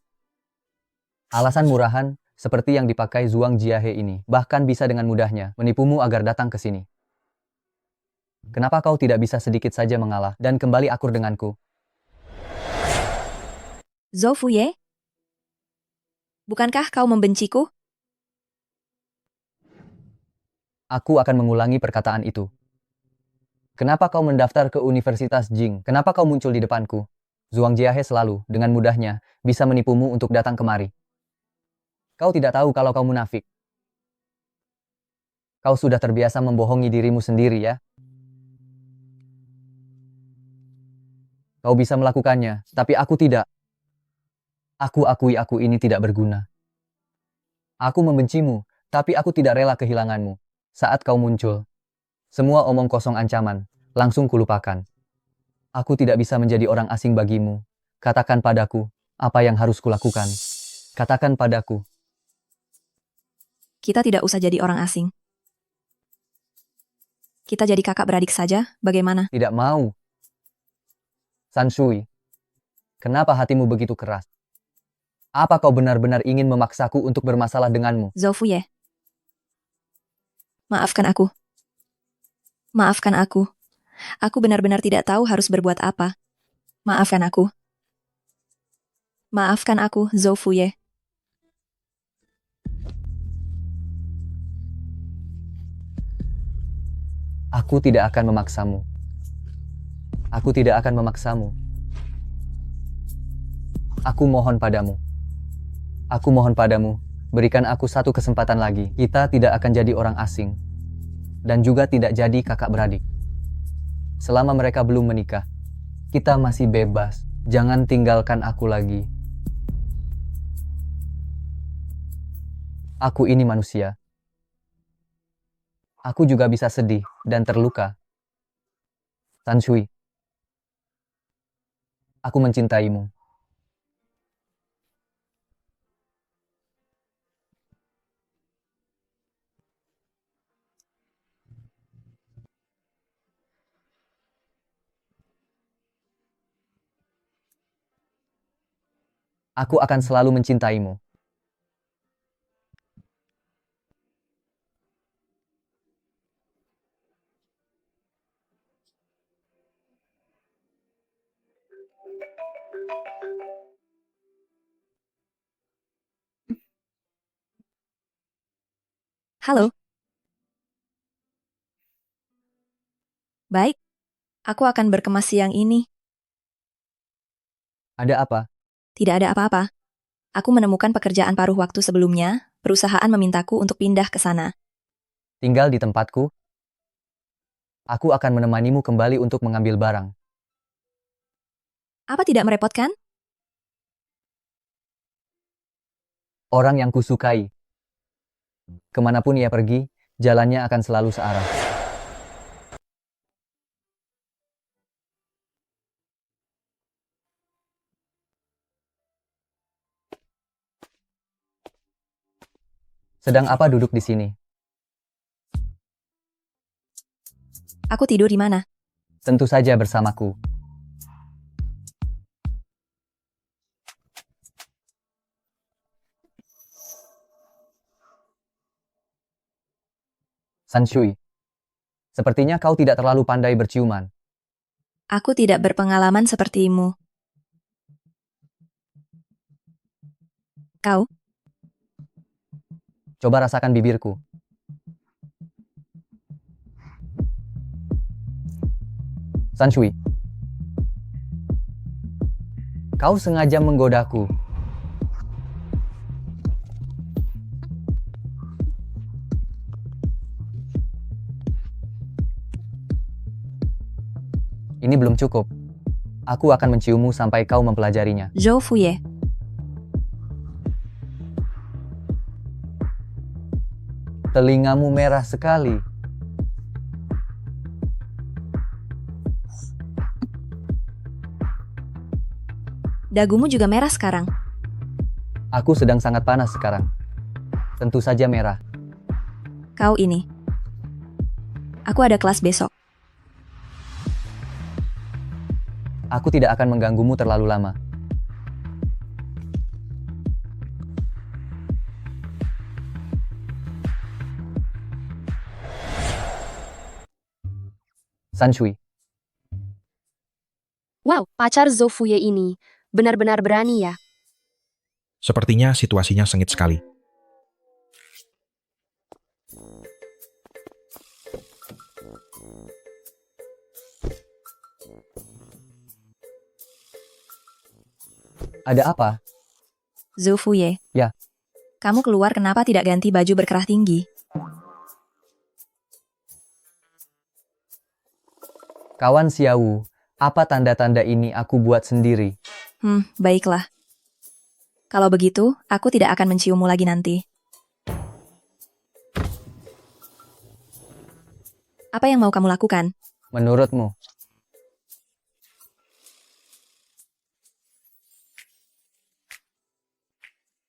Alasan murahan, seperti yang dipakai Zhuang Jiahe ini, bahkan bisa dengan mudahnya menipumu agar datang ke sini. Kenapa kau tidak bisa sedikit saja mengalah dan kembali akur denganku? Zhou Fuye? Bukankah kau membenciku? Aku akan mengulangi perkataan itu. Kenapa kau mendaftar ke Universitas Jing? Kenapa kau muncul di depanku? Zhuang Jiahe selalu, dengan mudahnya, bisa menipumu untuk datang kemari. Kau tidak tahu kalau kau munafik. Kau sudah terbiasa membohongi dirimu sendiri ya? Kau bisa melakukannya, tapi aku tidak. Aku akui aku ini tidak berguna. Aku membencimu, tapi aku tidak rela kehilanganmu. Saat kau muncul, semua omong kosong ancaman, langsung kulupakan. Aku tidak bisa menjadi orang asing bagimu. Katakan padaku, apa yang harus kulakukan? Katakan padaku. Kita tidak usah jadi orang asing. Kita jadi kakak beradik saja, bagaimana? Tidak mau. Sanshui, kenapa hatimu begitu keras? Apa kau benar-benar ingin memaksaku untuk bermasalah denganmu? Zhou Fuye. Maafkan aku. Maafkan aku. Aku benar-benar tidak tahu harus berbuat apa. Maafkan aku. Maafkan aku, Zhou Fuye. Aku tidak akan memaksamu. Aku tidak akan memaksamu. Aku mohon padamu. Aku mohon padamu, berikan aku 1 kesempatan lagi. Kita tidak akan jadi orang asing. dan juga tidak jadi kakak beradik. Selama mereka belum menikah, kita masih bebas. Jangan tinggalkan aku lagi. Aku ini manusia. Aku juga bisa sedih dan terluka. Sanshui, aku mencintaimu. Aku akan selalu mencintaimu. Halo. Baik, aku akan berkemas siang ini. Ada apa? Tidak ada apa-apa. Aku menemukan pekerjaan paruh waktu sebelumnya, perusahaan memintaku untuk pindah ke sana. Tinggal di tempatku. Aku akan menemanimu kembali untuk mengambil barang. Apa tidak merepotkan? Orang yang kusukai. Kemanapun ia pergi, jalannya akan selalu searah. Sedang apa duduk di sini? Aku tidur di mana? Tentu saja bersamaku. Sanshui, sepertinya kau tidak terlalu pandai berciuman. Aku tidak berpengalaman sepertimu. Kau? Coba rasakan bibirku. Sanshui, kau sengaja menggodaku. Ini belum cukup. Aku akan menciummu sampai kau mempelajarinya. Zhou Fuye. Telingamu merah sekali. Dagumu juga merah sekarang. Aku sedang sangat panas sekarang. Tentu saja merah. Kau ini. Aku ada kelas besok. Aku tidak akan mengganggumu terlalu lama. Sanshui, Wow, pacar Zhou Fuye ini benar-benar berani ya. Sepertinya situasinya sengit sekali. ada apa? Zhou Fuye. Ya. Kamu keluar kenapa tidak ganti baju berkerah tinggi? Kawan Xiaowu, apa tanda-tanda ini aku buat sendiri? Baiklah. Kalau begitu, aku tidak akan menciummu lagi nanti. Apa yang mau kamu lakukan? Menurutmu?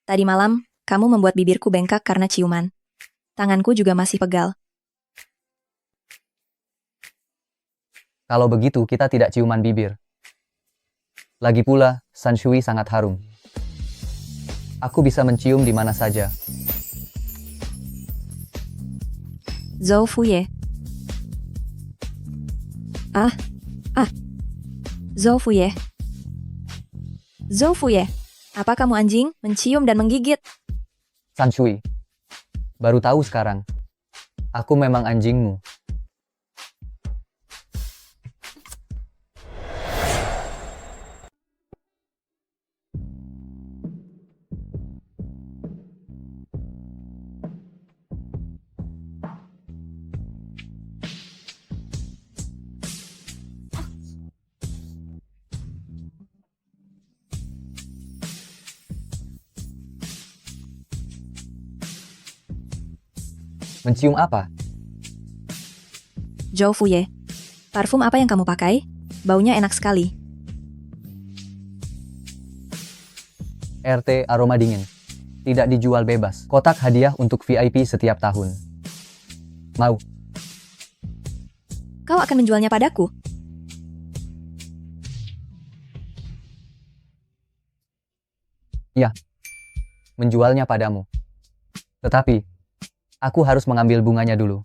Tadi malam, kamu membuat bibirku bengkak karena ciuman. Tanganku juga masih pegal. Kalau begitu, kita tidak ciuman bibir. Lagi pula, Sanshui sangat harum. Aku bisa mencium di mana saja. Zhou Fuye. Zhou Fuye. Zhou Fuye. Apa kamu anjing, mencium dan menggigit? Sanshui, baru tahu sekarang. Aku memang anjingmu. Mencium apa? Zhou Fuye, parfum apa yang kamu pakai? Baunya enak sekali. RT aroma dingin. Tidak dijual bebas. Kotak hadiah untuk VIP setiap tahun. Mau? Kau akan menjualnya padaku? Ya, menjualnya padamu. Tetapi, aku harus mengambil bunganya dulu.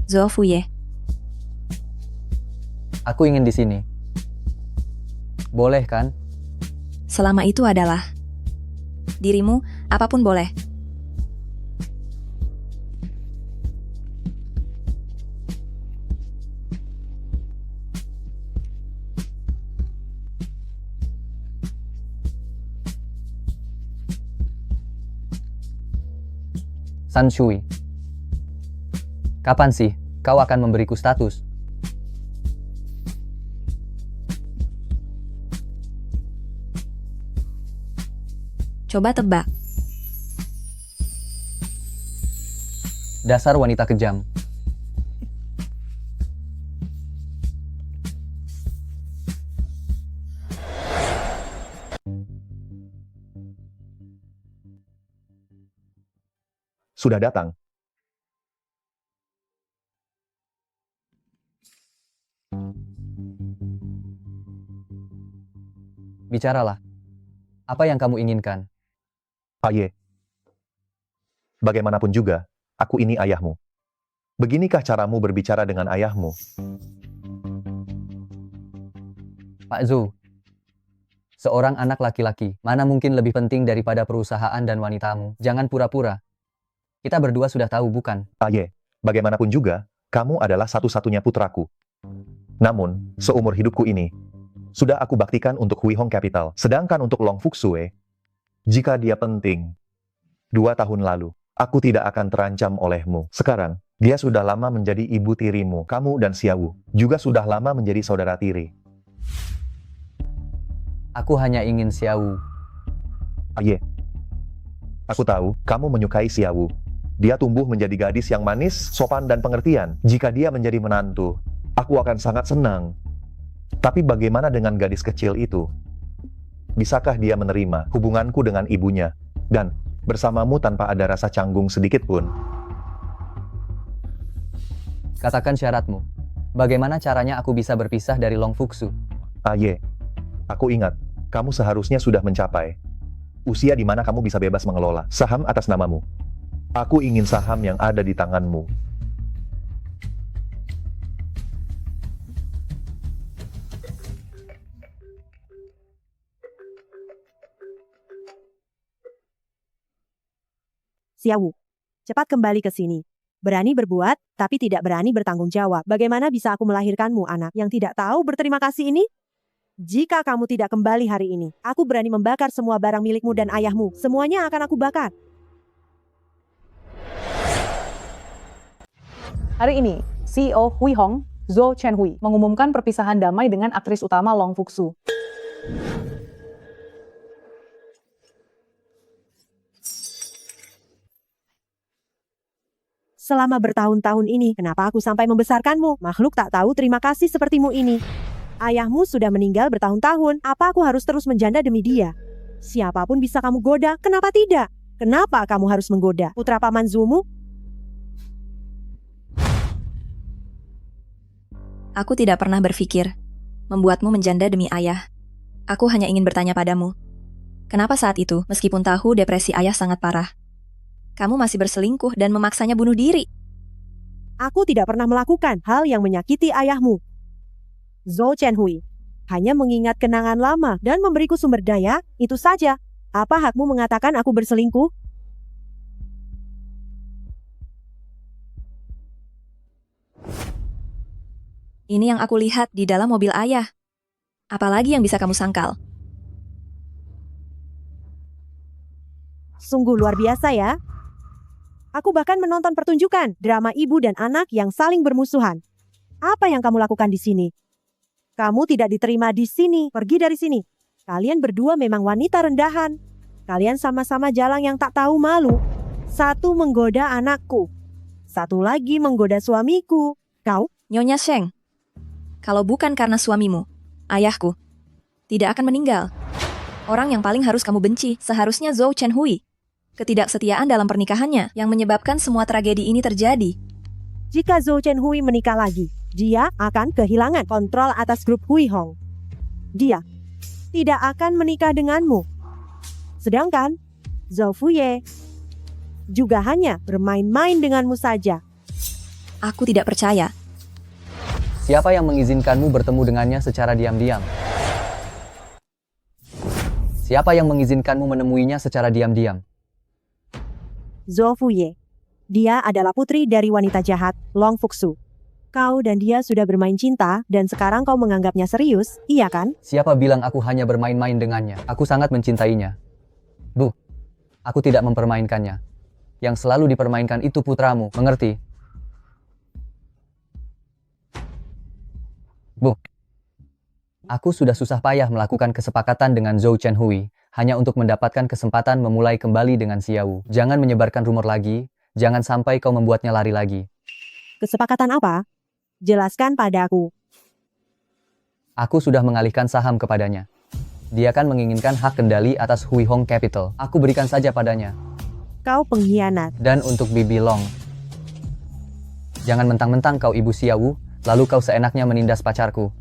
Zhou Fuye, Aku ingin di sini. Boleh kan? selama itu adalah dirimu, apapun boleh. San Shui. Kapan sih kau akan memberiku status? Coba tebak. Dasar wanita kejam. Sudah datang. Bicaralah. Apa yang kamu inginkan? Aye. Bagaimanapun juga, aku ini ayahmu. Beginikah caramu berbicara dengan ayahmu? Pak Zhou, seorang anak laki-laki, mana mungkin lebih penting daripada perusahaan dan wanitamu? Jangan pura-pura. Kita berdua sudah tahu, bukan? Aye, bagaimanapun juga, kamu adalah satu-satunya putraku. Namun, seumur hidupku ini, sudah aku baktikan untuk Hui Hong Capital. Sedangkan untuk Long Fuxue, jika dia penting, 2 tahun lalu, aku tidak akan terancam olehmu. Sekarang, dia sudah lama menjadi ibu tirimu. Kamu dan Xiaowu juga sudah lama menjadi saudara tiri. Aku hanya ingin Xiaowu. Aye. Aku tahu, kamu menyukai Xiaowu. Dia tumbuh menjadi gadis yang manis, sopan, dan pengertian. Jika dia menjadi menantu, aku akan sangat senang. Tapi bagaimana dengan gadis kecil itu? Bisakah dia menerima hubunganku dengan ibunya? Dan bersamamu tanpa ada rasa canggung sedikit pun? Katakan syaratmu. Bagaimana caranya aku bisa berpisah dari Long Fuxu? Aye. Aku ingat, kamu seharusnya sudah mencapai usia di mana kamu bisa bebas mengelola saham atas namamu. Aku ingin saham yang ada di tanganmu. Xiaowu, cepat kembali ke sini. Berani berbuat, tapi tidak berani bertanggung jawab. Bagaimana bisa aku melahirkanmu, anak yang tidak tahu berterima kasih ini? Jika kamu tidak kembali hari ini, aku berani membakar semua barang milikmu dan ayahmu. Semuanya akan aku bakar. Hari ini, CEO Hui Hong, Zhou Chenhui, mengumumkan perpisahan damai dengan aktris utama Long Fuxu. Selama bertahun-tahun ini, kenapa aku sampai membesarkanmu? Makhluk tak tahu terima kasih sepertimu ini. Ayahmu sudah meninggal bertahun-tahun, apa aku harus terus menjanda demi dia? Siapapun bisa kamu goda, kenapa tidak? Kenapa kamu harus menggoda putra paman Zumu? Aku tidak pernah berpikir membuatmu menjanda demi ayah. Aku hanya ingin bertanya padamu, kenapa saat itu, meskipun tahu depresi ayah sangat parah, kamu masih berselingkuh dan memaksanya bunuh diri? Aku tidak pernah melakukan hal yang menyakiti ayahmu. Zhou Chenhui hanya mengingat kenangan lama dan memberiku sumber daya, itu saja. Apa hakmu mengatakan aku berselingkuh? Ini yang aku lihat di dalam mobil ayah. Apalagi yang bisa kamu sangkal? Sungguh luar biasa ya. Aku bahkan menonton pertunjukan drama ibu dan anak yang saling bermusuhan. Apa yang kamu lakukan di sini? Kamu tidak diterima di sini. Pergi dari sini. Kalian berdua memang wanita rendahan. Kalian sama-sama jalang yang tak tahu malu. Satu menggoda anakku. Satu lagi menggoda suamiku. Kau? Nyonya Sheng, kalau bukan karena suamimu, ayahku tidak akan meninggal. Orang yang paling harus kamu benci seharusnya Zhou Chenhui. Ketidaksetiaan dalam pernikahannya yang menyebabkan semua tragedi ini terjadi. Jika Zhou Chenhui menikah lagi, dia akan kehilangan kontrol atas grup Hui Hong. Dia tidak akan menikah denganmu. Sedangkan Zhou Fuye juga hanya bermain-main denganmu saja. Aku tidak percaya. Siapa yang mengizinkanmu bertemu dengannya secara diam-diam? Siapa yang mengizinkanmu menemuinya secara diam-diam? Zhou Fuye. Dia adalah putri dari wanita jahat, Long Fuxu. Kau dan dia sudah bermain cinta, dan sekarang kau menganggapnya serius, iya kan? Siapa bilang aku hanya bermain-main dengannya? Aku sangat mencintainya. Bu, aku tidak mempermainkannya. Yang selalu dipermainkan itu putramu, mengerti? Bu, aku sudah susah payah melakukan kesepakatan dengan Zhou Chenhui hanya untuk mendapatkan kesempatan memulai kembali dengan Xiaowu. Jangan menyebarkan rumor lagi, jangan sampai kau membuatnya lari lagi. Kesepakatan apa? Jelaskan padaku. Aku sudah mengalihkan saham kepadanya. Dia kan menginginkan hak kendali atas Hui Hong Capital. Aku berikan saja padanya. Kau pengkhianat. Dan untuk Bibi Long, jangan mentang-mentang kau ibu Xiaowu, lalu kau seenaknya menindas pacarku.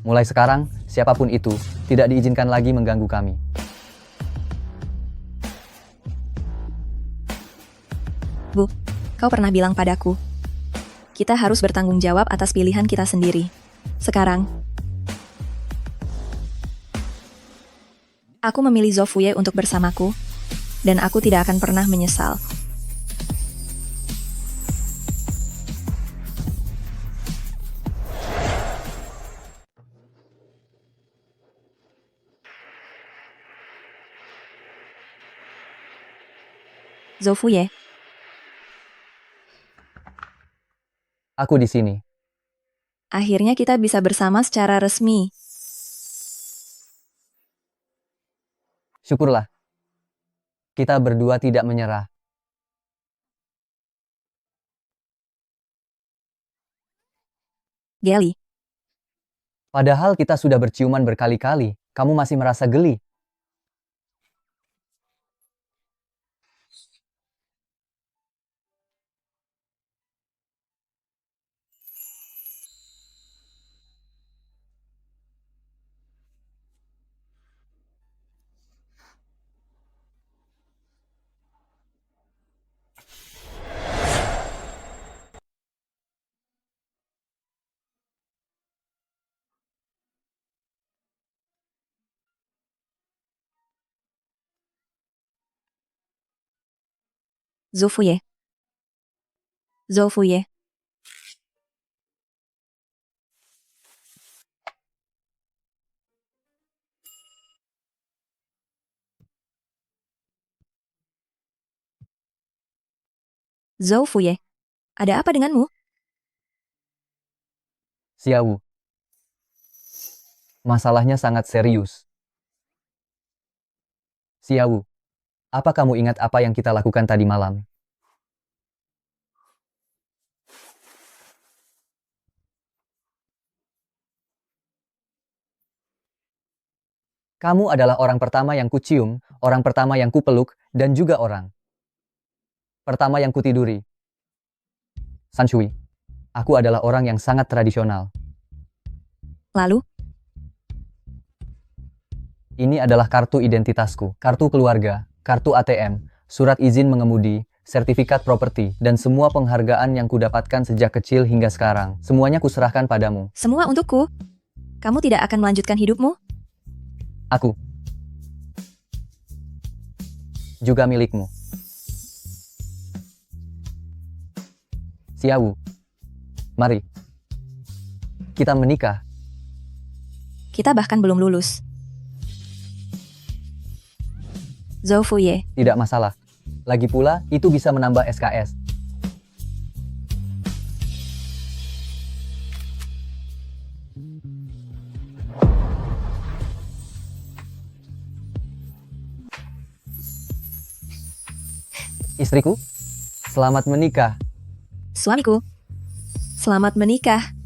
Mulai sekarang, siapapun itu, tidak diizinkan lagi mengganggu kami. Bu, kau pernah bilang padaku, kita harus bertanggung jawab atas pilihan kita sendiri. Sekarang, aku memilih Zhou Fuye untuk bersamaku, dan aku tidak akan pernah menyesal. Zhou Fuye, aku di sini. akhirnya kita bisa bersama secara resmi. Syukurlah. Kita berdua tidak menyerah. Geli, Padahal kita sudah berciuman berkali-kali, kamu masih merasa geli. Zhou Fuye. Zhou Fuye. Zhou Fuye, ada apa denganmu? Xiaowu. Masalahnya sangat serius. Xiaowu, apa kamu ingat apa yang kita lakukan tadi malam? Kamu adalah orang pertama yang kucium, orang pertama yang kupeluk, dan juga orang pertama yang kutiduri. Sanshui, aku adalah orang yang sangat tradisional. Lalu? Ini adalah kartu identitasku, kartu keluarga, kartu ATM, surat izin mengemudi, sertifikat properti, dan semua penghargaan yang kudapatkan sejak kecil hingga sekarang. Semuanya kuserahkan padamu. Semua untukku? Kamu tidak akan melanjutkan hidupmu? Aku juga milikmu. Xiaowu, mari. Kita menikah. Kita bahkan belum lulus. Zhou Fuye, Tidak masalah. Lagi pula, itu bisa menambah SKS. Istriku, selamat menikah. suamiku. Selamat menikah.